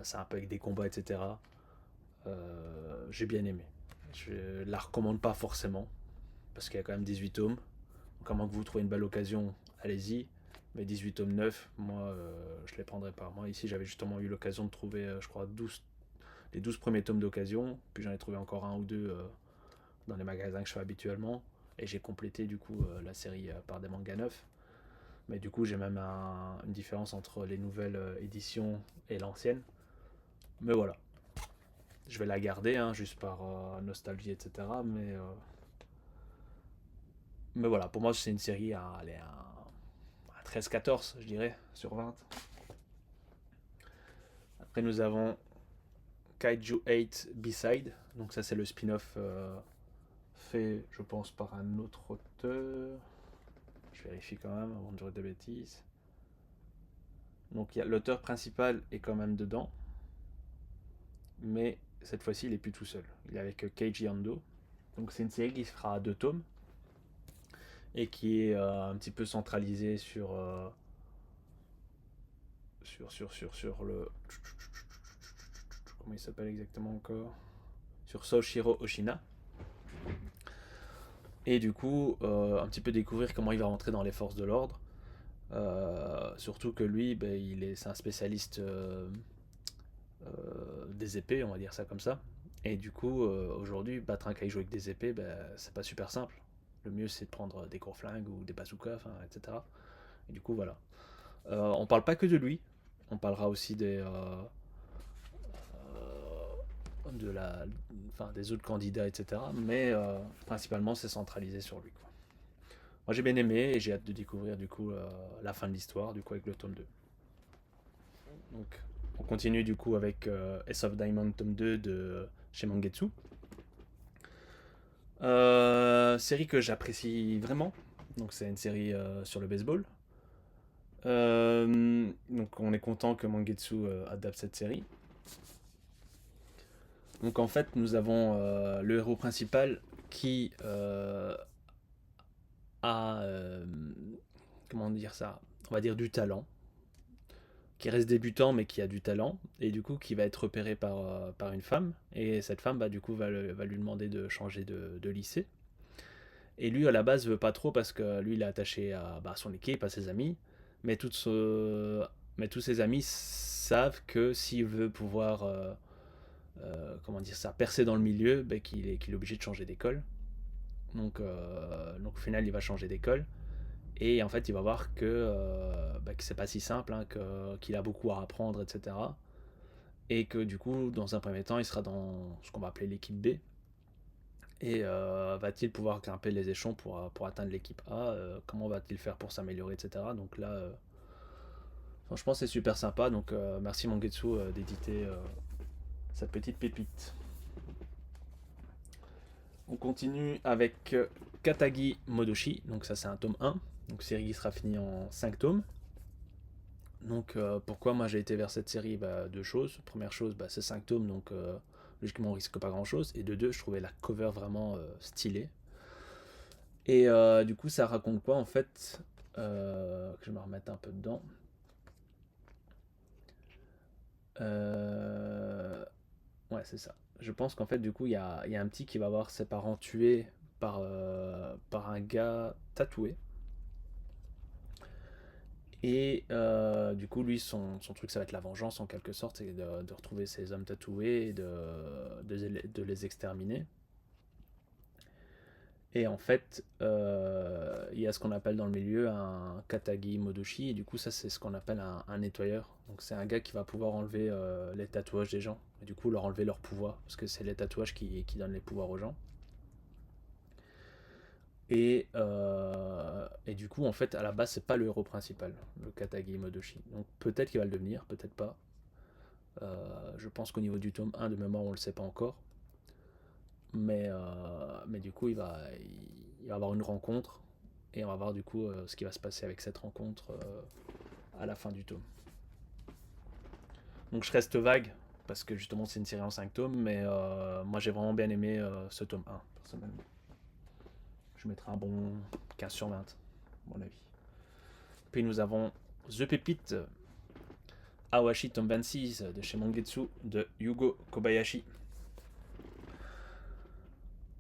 c'est un peu avec des combats, etc. J'ai bien aimé. Je la recommande pas forcément, parce qu'il y a quand même 18 tomes. Donc à moins que vous trouviez une belle occasion, allez-y. Mais 18 tomes 9, moi, je les prendrais pas. Moi, ici, j'avais justement eu l'occasion de trouver, je crois, les 12 premiers tomes d'occasion. Puis j'en ai trouvé encore un ou deux dans les magasins que je fais habituellement. Et j'ai complété, du coup, la série par des mangas neufs. Mais du coup, j'ai même une différence entre les nouvelles éditions et l'ancienne. Mais voilà. Je vais la garder, hein, juste par nostalgie, etc. Mais voilà, pour moi, c'est une série à 13-14, je dirais, sur 20. Après, nous avons Kaiju 8 B-Side. Donc, ça, c'est le spin-off fait, je pense, par un autre auteur. Je vérifie quand même avant de dire des bêtises. Donc, l'auteur principal est quand même dedans. Mais cette fois-ci, il est plus tout seul. Il est avec Keiji Ando. Donc, c'est une série qui sera à 2 tomes et qui est un petit peu centralisée sur le. Comment il s'appelle exactement encore? Sur Soshiro Oshina. Et du coup, un petit peu découvrir comment il va rentrer dans les forces de l'ordre. Surtout que lui, ben, c'est un spécialiste des épées, on va dire ça comme ça. Et du coup, aujourd'hui, battre un kaiju avec des épées, ben, c'est pas super simple. Le mieux, c'est de prendre des courts flingues ou des bazookas, etc. Et du coup, voilà. On parle pas que de lui. On parlera aussi de la, enfin, des autres candidats, etc. Mais principalement, c'est centralisé sur lui, quoi. Moi, j'ai bien aimé et j'ai hâte de découvrir du coup la fin de l'histoire, du coup, avec le tome 2. Donc, on continue du coup avec Ace of Diamond tome 2 de chez Mangetsu. Série que j'apprécie vraiment. Donc, c'est une série sur le baseball. Donc, on est content que Mangetsu adapte cette série. Donc, en fait, nous avons le héros principal qui a, comment dire ça, on va dire du talent, qui reste débutant mais qui a du talent, et du coup qui va être repéré par une femme, et cette femme bah, du coup va lui demander de changer de lycée. Et lui à la base veut pas trop parce que lui il est attaché à bah, son équipe, à ses amis, mais, mais tous ses amis savent que s'il veut pouvoir comment dire ça, percer dans le milieu, bah, qu'il est obligé de changer d'école. Donc au final il va changer d'école. Et en fait, il va voir que c'est pas si simple, hein, qu'il a beaucoup à apprendre, etc. Et que du coup, dans un premier temps, il sera dans ce qu'on va appeler l'équipe B. Et va-t-il pouvoir grimper les échelons pour atteindre l'équipe A, comment va-t-il faire pour s'améliorer, etc. Donc là, franchement, c'est super sympa. Donc merci Mangetsu d'éditer cette petite pépite. On continue avec Katagi Modoshi. Donc ça, c'est un tome 1. Donc série qui sera finie en 5 tomes. Donc pourquoi moi j'ai été vers cette série, bah, deux choses. Première chose, bah, c'est 5 tomes, donc logiquement on risque pas grand chose. Et de deux, je trouvais la cover vraiment stylée. Et du coup ça raconte quoi en fait, que je me remette un peu dedans. Euh, ouais c'est ça. Je pense qu'en fait du coup il y a un petit qui va voir ses parents tués par un gars tatoué. Et du coup, lui, son truc, ça va être la vengeance en quelque sorte, c'est de retrouver ces hommes tatoués et de les exterminer. Et en fait, il y a ce qu'on appelle dans le milieu un katagi modoshi, et du coup, ça, c'est ce qu'on appelle un nettoyeur. Donc, c'est un gars qui va pouvoir enlever les tatouages des gens, et du coup, leur enlever leur pouvoir, parce que c'est les tatouages qui donnent les pouvoirs aux gens. Et du coup, en fait, à la base, c'est pas le héros principal, le Katagi Modoshi. Donc peut-être qu'il va le devenir, peut-être pas. Je pense qu'au niveau du tome 1 de mémoire, on le sait pas encore. Mais du coup, il va avoir une rencontre. Et on va voir du coup ce qui va se passer avec cette rencontre à la fin du tome. Donc je reste vague, parce que justement c'est une série en 5 tomes, mais moi j'ai vraiment bien aimé ce tome 1, personnellement. Je mettrai un bon 15 sur 20, à mon avis. Puis nous avons The Pépite, Awashi tome 26 de chez Mangetsu de Yugo Kobayashi.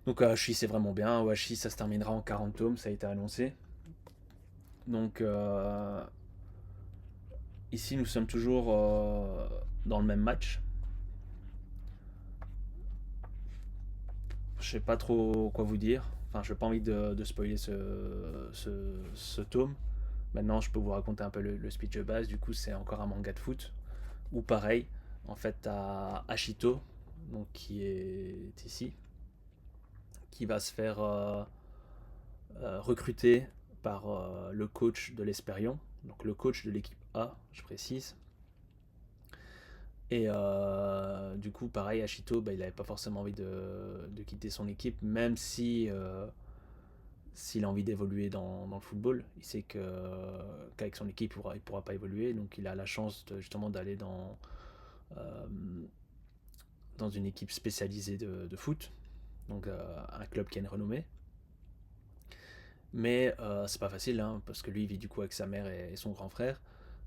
Donc Awashi c'est vraiment bien. Awashi ça se terminera en 40 tomes, ça a été annoncé. Donc ici nous sommes toujours dans le même match. Je sais pas trop quoi vous dire. Enfin, je n'ai pas envie de spoiler ce tome. Maintenant, je peux vous raconter un peu le speech de base. Du coup, c'est encore un manga de foot. Ou pareil, en fait, t'as Ashito, donc qui est ici, qui va se faire recruter par le coach de l'Esperion, donc le coach de l'équipe A, je précise. Et du coup, pareil, Ashito, bah, il n'avait pas forcément envie de quitter son équipe, même si s'il a envie d'évoluer dans le football. Il sait qu'avec son équipe, il pourra pas évoluer, donc il a la chance justement d'aller euh, dans une équipe spécialisée de foot, donc un club qui a une renommée. Mais c'est pas facile, hein, parce que lui il vit du coup avec sa mère et son grand frère.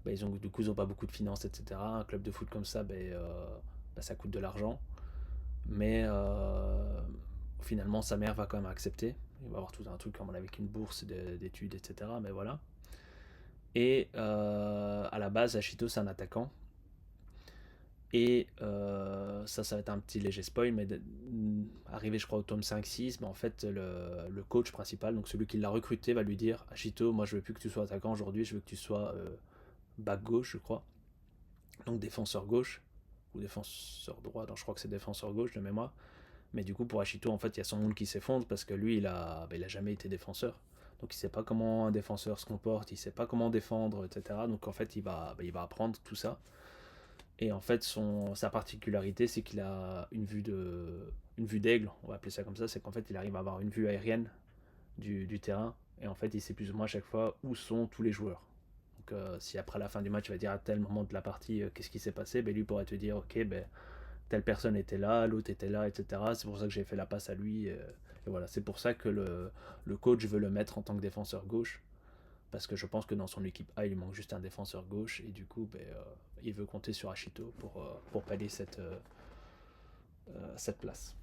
Bah, du coup ils ont pas beaucoup de finances, etc. Un club de foot comme ça, bah, ça coûte de l'argent. Mais finalement sa mère va quand même accepter. Il va avoir tout un truc comme avec une bourse d'études, etc. Mais voilà. Et à la base, Ashito c'est un attaquant. Et ça va être un petit léger spoil, mais arrivé je crois au tome 5-6, mais en fait le coach principal, donc celui qui l'a recruté, va lui dire Ashito, moi je veux plus que tu sois attaquant aujourd'hui, je veux que tu sois back gauche, je crois, donc défenseur gauche. ou défenseur droit, non, je crois que c'est défenseur gauche de mémoire. Mais du coup, pour Ashito, en fait, il y a son monde qui s'effondre parce que lui, il a jamais été défenseur. Donc, il sait pas comment un défenseur se comporte, il sait pas comment défendre, etc. Donc, en fait, il va apprendre tout ça. Et en fait, sa particularité, c'est qu'il a une vue d'aigle, on va appeler ça comme ça. C'est qu'en fait, il arrive à avoir une vue aérienne du terrain. Et en fait, il sait plus ou moins à chaque fois où sont tous les joueurs. Donc, si après la fin du match, il va dire à tel moment de la partie qu'est-ce qui s'est passé, ben, lui pourrait te dire ok, ben, telle personne était là, l'autre était là, etc. C'est pour ça que j'ai fait la passe à lui. Et voilà, c'est pour ça que le coach veut le mettre en tant que défenseur gauche. Parce que je pense que dans son équipe A, il lui manque juste un défenseur gauche. Et du coup, ben, il veut compter sur Ashito pour pallier cette place.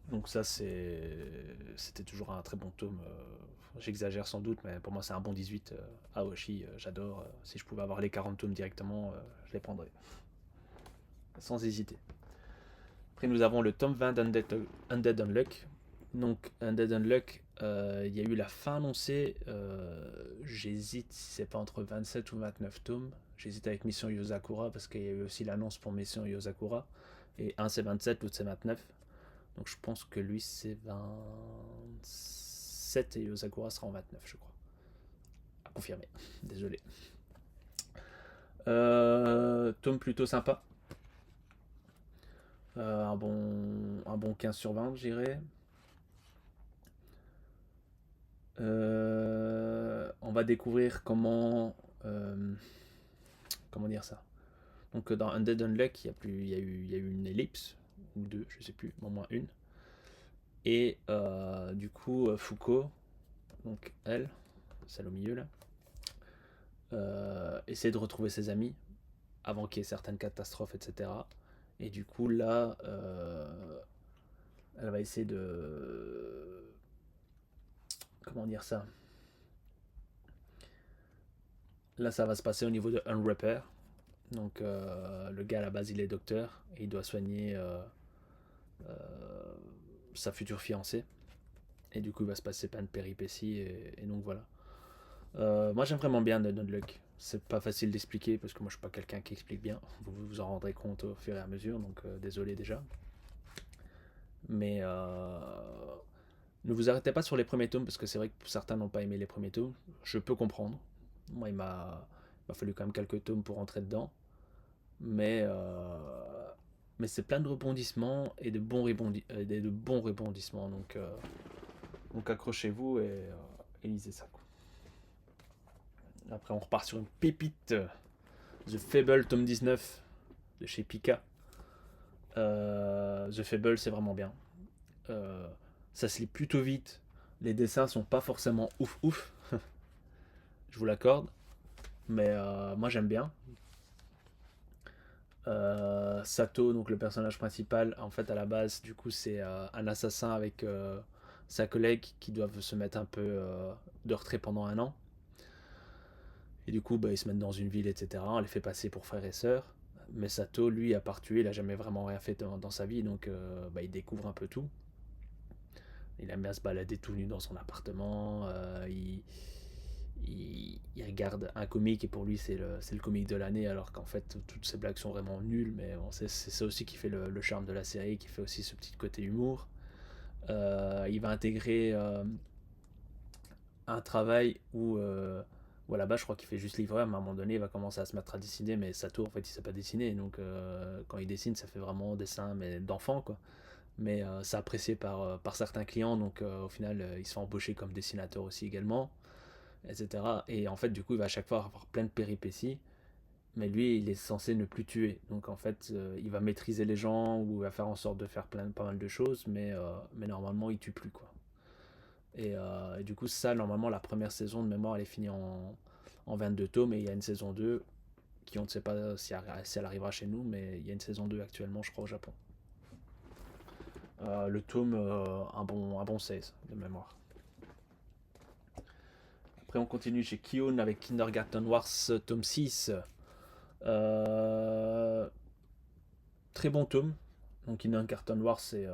Donc ça, c'était toujours un très bon tome. J'exagère sans doute, mais pour moi, c'est un bon 18. Aoshi, j'adore. Si je pouvais avoir les 40 tomes directement, je les prendrais. Sans hésiter. Après, nous avons le tome 20 d'Undead Unluck. Donc, Undead Unluck, il y a eu la fin annoncée. J'hésite si c'est pas entre 27 ou 29 tomes. J'hésite avec Mission Yozakura parce qu'il y a eu aussi l'annonce pour Mission Yozakura. Et un c'est 27, l'autre c'est 29. Donc, je pense que lui c'est 27 et Yozakura sera en 29, je crois. À confirmer. Désolé. Tome plutôt sympa. Un bon 15 sur 20, je dirais. On va découvrir comment dire ça. Donc dans Undead Unluck, il y a eu une ellipse, ou deux, je sais plus, au moins une. Et du coup, Foucault, donc elle, celle au milieu là, essaie de retrouver ses amis avant qu'il y ait certaines catastrophes, etc. Et du coup, là, elle va essayer de. Comment dire ça. Là, ça va se passer au niveau de Unrepair. Donc, le gars à la base, il est docteur et il doit soigner euh, sa future fiancée. Et du coup, il va se passer plein de péripéties. Et donc, voilà. Moi, j'aime vraiment bien Dead Luck. C'est pas facile d'expliquer parce que moi, je suis pas quelqu'un qui explique bien. Vous vous en rendrez compte au fur et à mesure. Donc, désolé déjà. Mais ne vous arrêtez pas sur les premiers tomes parce que c'est vrai que certains n'ont pas aimé les premiers tomes. Je peux comprendre. Moi, il m'a fallu quand même quelques tomes pour rentrer dedans. Mais, mais c'est plein de rebondissements et de bons rebondissements. Donc accrochez-vous et lisez ça. Quoi. Après, on repart sur une pépite. The Fable, tome 19 de chez Pika. The Fable, c'est vraiment bien. Ça se lit plutôt vite. Les dessins sont pas forcément ouf ouf. Je vous l'accorde. Mais moi, j'aime bien. Sato, donc le personnage principal, en fait à la base, du coup, c'est un assassin avec sa collègue qui doivent se mettre un peu de retrait pendant un an. Et du coup, bah, ils se mettent dans une ville, etc. On les fait passer pour frères et sœurs. Mais Sato, lui, à part tuer, il a jamais vraiment rien fait dans sa vie, donc bah, il découvre un peu tout. Il aime bien se balader tout nu dans son appartement. Il regarde un comique et pour lui c'est le comique de l'année alors qu'en fait toutes ces blagues sont vraiment nulles mais bon, c'est ça aussi qui fait le charme de la série, qui fait aussi ce petit côté humour. Il va intégrer un travail où à la base je crois qu'il fait juste livreur mais à un moment donné il va commencer à se mettre à dessiner mais Sato en fait il sait pas dessiner donc quand il dessine ça fait vraiment dessin mais d'enfant quoi mais c'est apprécié par certains clients donc au final il se fait embaucher comme dessinateur aussi également etc. Et en fait, du coup, il va à chaque fois avoir plein de péripéties, mais lui, il est censé ne plus tuer. Donc en fait, il va maîtriser les gens ou il va faire en sorte de faire pas mal de choses, mais normalement, il tue plus quoi. Et du coup, ça, normalement, la première saison de mémoire, elle est finie en 22 tomes et il y a une saison 2 qui on ne sait pas si elle arrivera chez nous, mais il y a une saison 2 actuellement, je crois, au Japon. Le tome, un bon 16 de mémoire. Après, on continue chez Kion avec Kindergarten Wars tome 6. Euh, Très bon tome. Donc, Kindergarten Wars, c'est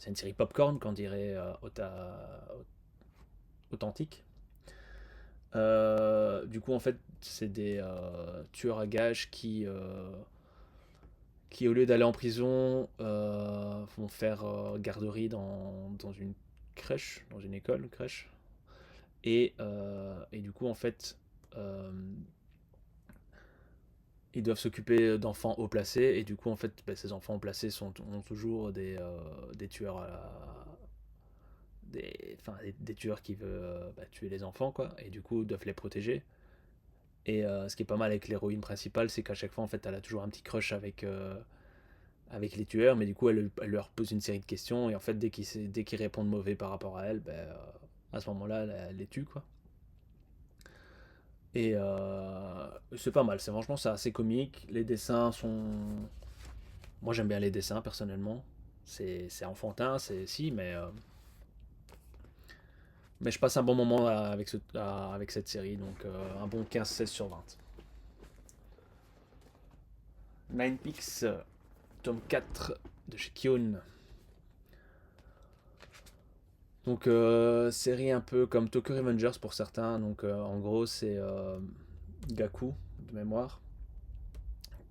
une série popcorn, qu'on dirait authentique. Du coup, en fait, c'est des tueurs à gages qui, au lieu d'aller en prison, vont faire garderie dans une crèche, dans une école, crèche. Et du coup, en fait, euh, ils doivent s'occuper d'enfants haut placés. Et du coup, en fait, bah, ces enfants haut placés ont toujours des tueurs des tueurs qui veulent tuer les enfants, quoi. Et du coup, doivent les protéger. Et ce qui est pas mal avec l'héroïne principale, c'est qu'à chaque fois, en fait, elle a toujours un petit crush avec les tueurs, mais du coup, elle leur pose une série de questions, et en fait, dès qu'ils répondent mauvais par rapport à elle, à ce moment-là, elle les tue, quoi. Et c'est pas mal, franchement, c'est assez comique. Les dessins sont. Moi, j'aime bien les dessins, personnellement. C'est enfantin, c'est si, mais je passe un bon moment avec cette série, donc un bon 15-16/20. Nine Peaks, tome 4 de chez Kion. Donc, série un peu comme Tokyo Revengers pour certains. Donc, en gros, c'est Gaku, de mémoire,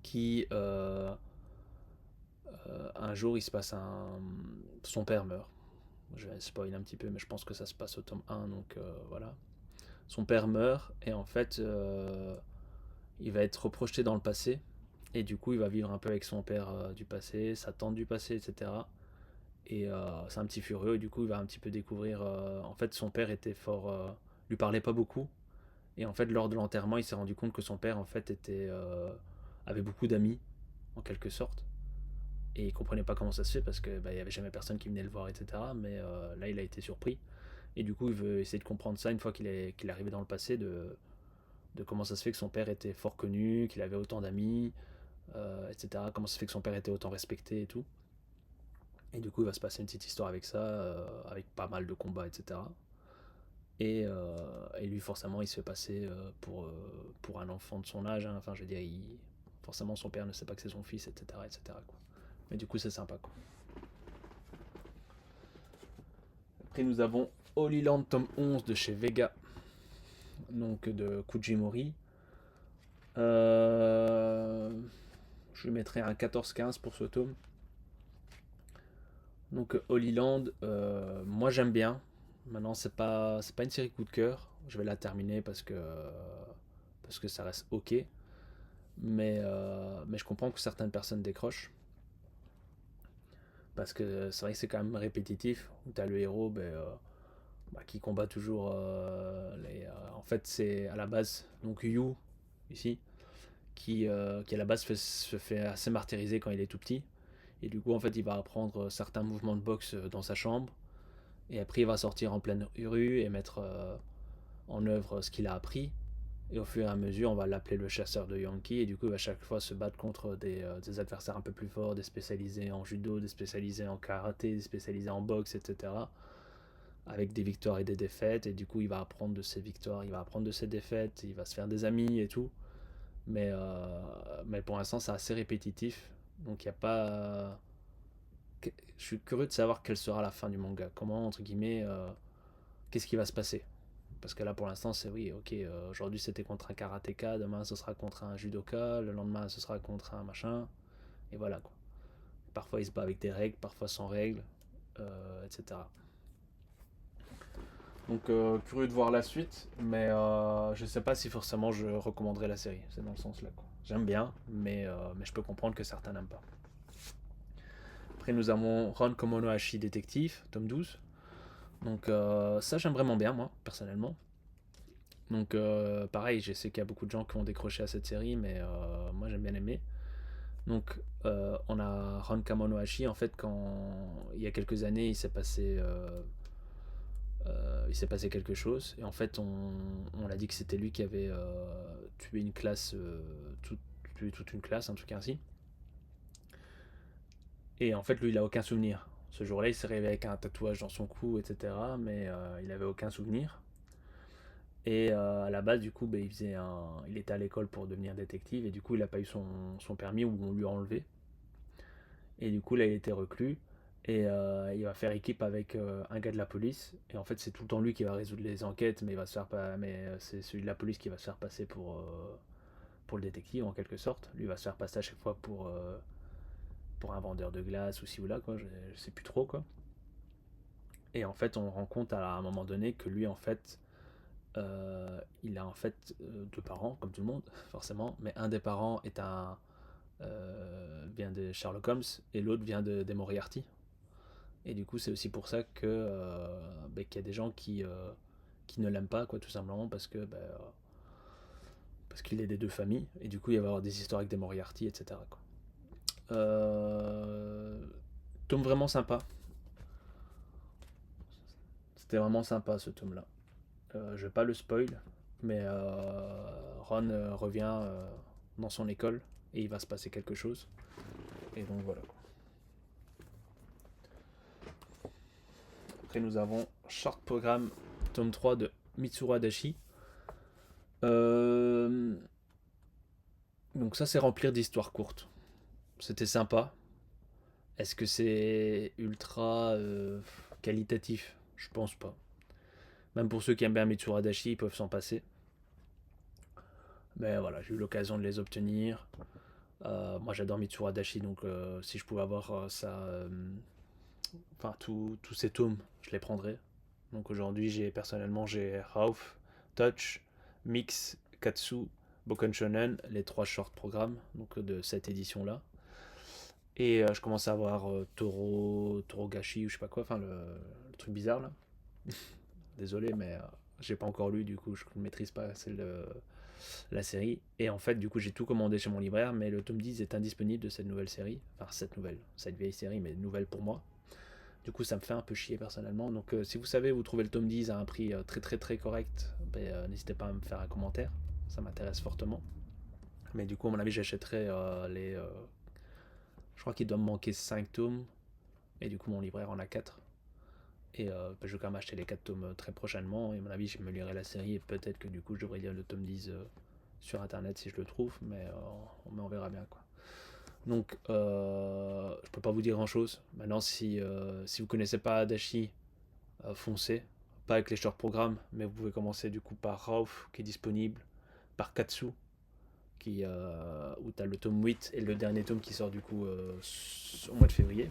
qui un jour, il se passe un. Son père meurt. Je vais spoiler un petit peu, mais je pense que ça se passe au tome 1, donc voilà. Son père meurt, et en fait, il va être reprojeté dans le passé, et du coup, il va vivre un peu avec son père du passé, sa tante du passé, etc. Et c'est un petit furieux, et du coup, il va un petit peu découvrir. En fait, son père était fort. Lui parlait pas beaucoup. Et en fait, lors de l'enterrement, il s'est rendu compte que son père, en fait, avait beaucoup d'amis, en quelque sorte. Et il comprenait pas comment ça se fait parce que il y avait jamais personne qui venait le voir, etc. Mais là, il a été surpris. Et du coup, il veut essayer de comprendre ça une fois qu'il est arrivé dans le passé, de comment ça se fait que son père était fort connu, qu'il avait autant d'amis, etc. Comment ça se fait que son père était autant respecté et tout. Et du coup, il va se passer une petite histoire avec ça, avec pas mal de combats, etc. Et lui, forcément, il se fait passer pour un enfant de son âge, hein. Enfin, je veux dire, forcément, son père ne sait pas que c'est son fils, etc. etc. quoi. Mais du coup, c'est sympa, quoi. Après, nous avons Holy Land tome 11 de chez Vega, donc de Kujimori. Euh, je lui mettrais un 14-15 pour ce tome. Donc, Holy Land, moi j'aime bien. Maintenant, c'est pas une série coup de cœur. Je vais la terminer parce que ça reste ok. Mais je comprends que certaines personnes décrochent. Parce que c'est vrai que c'est quand même répétitif. Où tu as le héros qui combat toujours en fait, c'est à la base, donc Yu, ici, qui à la base se fait assez martyriser quand il est tout petit. Et du coup, en fait, il va apprendre certains mouvements de boxe dans sa chambre. Et après, il va sortir en pleine rue et mettre en œuvre ce qu'il a appris. Et au fur et à mesure, on va l'appeler le chasseur de Yankee. Et du coup, il va chaque fois se battre contre des adversaires un peu plus forts, des spécialisés en judo, des spécialisés en karaté, des spécialisés en boxe, etc. Avec des victoires et des défaites. Et du coup, il va apprendre de ses victoires, il va apprendre de ses défaites, il va se faire des amis et tout. Mais pour l'instant, c'est assez répétitif. Donc, il n'y a pas. Je suis curieux de savoir quelle sera la fin du manga. Comment, entre guillemets, qu'est-ce qui va se passer. Parce que là, pour l'instant, c'est oui, ok, aujourd'hui c'était contre un karatéka, demain ce sera contre un judoka, le lendemain ce sera contre un machin, et voilà quoi. Parfois il se bat avec des règles, parfois sans règles, etc. Donc curieux de voir la suite, mais je sais pas si forcément je recommanderais la série, c'est dans le sens là quoi. J'aime bien, mais je peux comprendre que certains n'aiment pas. Après nous avons Ron Komonohashi Détective, tome 12. Donc ça j'aime vraiment bien moi, personnellement. Donc pareil, je sais qu'il y a beaucoup de gens qui ont décroché à cette série, mais moi j'aime bien aimer. Donc on a Ron Kamonohashi, en fait, quand il y a quelques années, il s'est passé quelque chose, et en fait on a dit que c'était lui qui avait tué une classe, tué toute une classe, un truc ainsi. Et en fait lui il a aucun souvenir. Ce jour-là il s'est réveillé avec un tatouage dans son cou, etc. Mais il avait aucun souvenir. Et à la base, du coup, il était à l'école pour devenir détective, et du coup, il n'a pas eu son permis, ou on lui a enlevé. Et du coup, là, il était reclus. Et il va faire équipe avec un gars de la police. Et en fait, c'est tout le temps lui qui va résoudre les enquêtes, mais il va se faire pas. Mais c'est celui de la police qui va se faire passer pour le détective en quelque sorte. Lui va se faire passer à chaque fois pour un vendeur de glace ou ci ou là, quoi. Je sais plus trop, quoi. Et en fait, on rend compte à un moment donné que lui, en fait, il a en fait deux parents, comme tout le monde, forcément. Mais un des parents vient de Sherlock Holmes et l'autre vient des Moriarty. Et du coup, c'est aussi pour ça qu'il y a des gens qui ne l'aiment pas, quoi, tout simplement, parce qu'il est des deux familles. Et du coup, il va y avoir des histoires avec des Moriarty, etc., quoi. Euh, Tome vraiment sympa. C'était vraiment sympa ce tome-là. Je vais pas le spoil, mais Ron revient dans son école et il va se passer quelque chose. Et donc voilà. Après, nous avons Short Programme, tome 3 de Mitsuru Adachi. Euh, Donc ça, c'est remplir d'histoires courtes. C'était sympa. Est-ce que c'est ultra qualitatif? Je pense pas. Même pour ceux qui aiment bien Mitsuru Adachi, ils peuvent s'en passer. Mais voilà, j'ai eu l'occasion de les obtenir. Moi, j'adore Mitsuru Adachi, donc si je pouvais avoir enfin tous ces tomes, je les prendrais. Donc aujourd'hui, personnellement, j'ai Rauf, Touch, Mix, Katsu, Boken Shonen, les trois short programmes donc de cette édition-là. Et je commence à avoir Toro Gashi ou je sais pas quoi, enfin le truc bizarre là. Désolé, mais j'ai pas encore lu, du coup je ne maîtrise pas la série. Et en fait, du coup, j'ai tout commandé chez mon libraire, mais le tome 10 est indisponible de cette nouvelle série. Enfin, cette vieille série, mais nouvelle pour moi. Du coup, ça me fait un peu chier personnellement. Donc, si vous savez, vous trouvez le tome 10 à un prix très très très correct, n'hésitez pas à me faire un commentaire. Ça m'intéresse fortement. Mais du coup, à mon avis, j'achèterai je crois qu'il doit me manquer 5 tomes. Et du coup, mon libraire en a 4. Et je vais quand même acheter les 4 tomes très prochainement. Et à mon avis, je me lirai la série. Et peut-être que du coup, je devrais lire le tome 10 sur internet si je le trouve. Mais on verra bien, quoi. Donc, je peux pas vous dire grand chose. Maintenant, si vous connaissez pas Adachi, foncez. Pas avec les short programmes, mais vous pouvez commencer du coup par Rauf qui est disponible, par Katsu, où tu as le tome 8 et le dernier tome qui sort du coup au mois de février.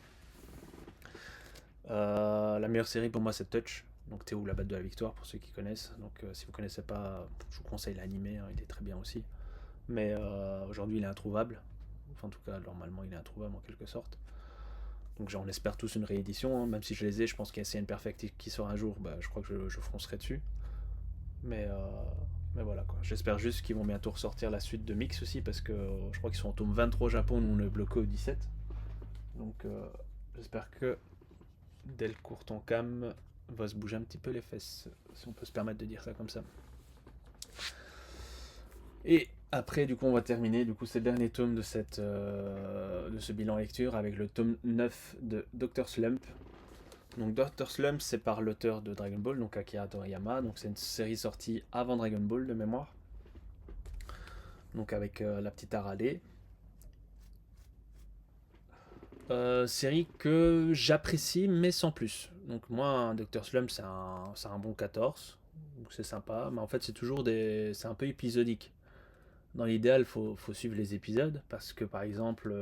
La meilleure série pour moi c'est Touch, donc Théo la batte de la victoire pour ceux qui connaissent. Donc si vous connaissez pas, je vous conseille l'animé, hein, il est très bien aussi. Mais aujourd'hui il est introuvable. Enfin en tout cas normalement il est introuvable en quelque sorte. Donc on espère tous une réédition, hein, même si je les ai, je pense qu'il y a CN Perfect qui sort un jour, je crois que je foncerai dessus. Mais, euh, mais voilà quoi. J'espère juste qu'ils vont bientôt ressortir la suite de Mix aussi parce que je crois qu'ils sont en tome 23 au Japon, nous on est bloqué au 17. Donc j'espère que Delcourt Tonkam va se bouger un petit peu les fesses, si on peut se permettre de dire ça comme ça. Et après, du coup, on va terminer. Du coup, c'est le dernier tome de ce bilan lecture avec le tome 9 de Dr. Slump. Donc, Dr. Slump, c'est par l'auteur de Dragon Ball, donc Akira Toriyama. Donc, c'est une série sortie avant Dragon Ball de mémoire. Donc, avec la petite Harale. Série que j'apprécie, mais sans plus. Donc, moi, Dr. Slump, c'est un bon 14. Donc, c'est sympa. Mais en fait, c'est un peu épisodique. Dans l'idéal, faut suivre les épisodes parce que par exemple,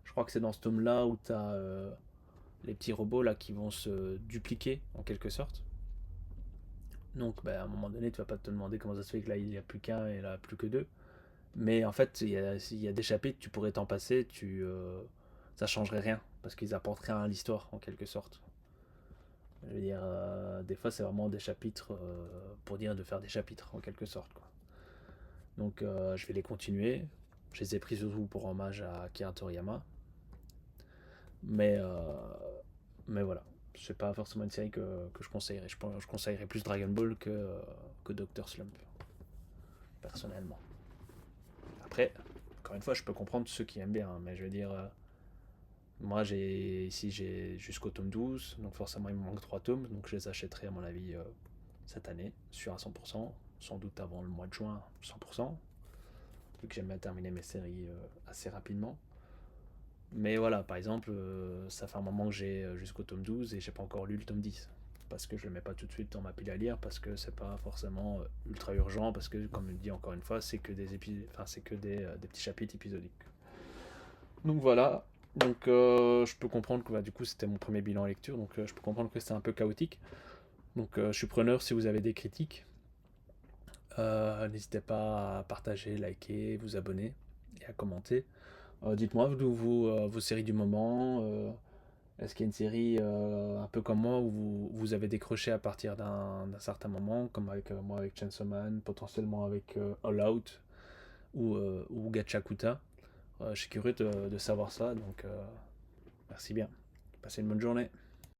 je crois que c'est dans ce tome-là où tu as les petits robots là qui vont se dupliquer en quelque sorte. Donc, à un moment donné, tu vas pas te demander comment ça se fait que là il n'y a plus qu'un et là plus que deux. Mais en fait, il y a des chapitres, tu pourrais t'en passer, ça changerait rien parce qu'ils apportent rien à l'histoire en quelque sorte. Je veux dire, des fois, c'est vraiment des chapitres pour dire de faire des chapitres en quelque sorte, quoi. Donc je vais les continuer. Je les ai pris surtout pour hommage à Akira Toriyama. Mais, euh, mais voilà. C'est pas forcément une série que je conseillerais. Je conseillerais plus Dragon Ball que Dr. Slump, personnellement. Après, encore une fois, je peux comprendre ceux qui aiment bien, hein, mais je veux dire, moi j'ai jusqu'au tome 12, donc forcément il me manque 3 tomes, donc je les achèterai à mon avis cette année, sûr à 100%, sans doute avant le mois de juin, 100%, vu que j'aime bien terminer mes séries assez rapidement. Mais voilà, par exemple, ça fait un moment que j'ai jusqu'au tome 12 et j'ai pas encore lu le tome 10. Parce que je le mets pas tout de suite dans ma pile à lire, parce que c'est pas forcément ultra urgent, parce que, comme je dis encore une fois, c'est que c'est que des petits chapitres épisodiques. Donc voilà. Donc je peux comprendre que bah, du coup c'était mon premier bilan lecture, donc je peux comprendre que c'était un peu chaotique. Donc je suis preneur si vous avez des critiques. N'hésitez pas à partager, liker, vous abonner et à commenter. Dites-moi vos séries du moment. Est-ce qu'il y a une série un peu comme moi où vous avez décroché à partir d'un certain moment, comme avec moi avec Chainsaw Man, potentiellement avec All Out ou Gachakuta. Je suis curieux de savoir ça, donc merci bien. Passez une bonne journée.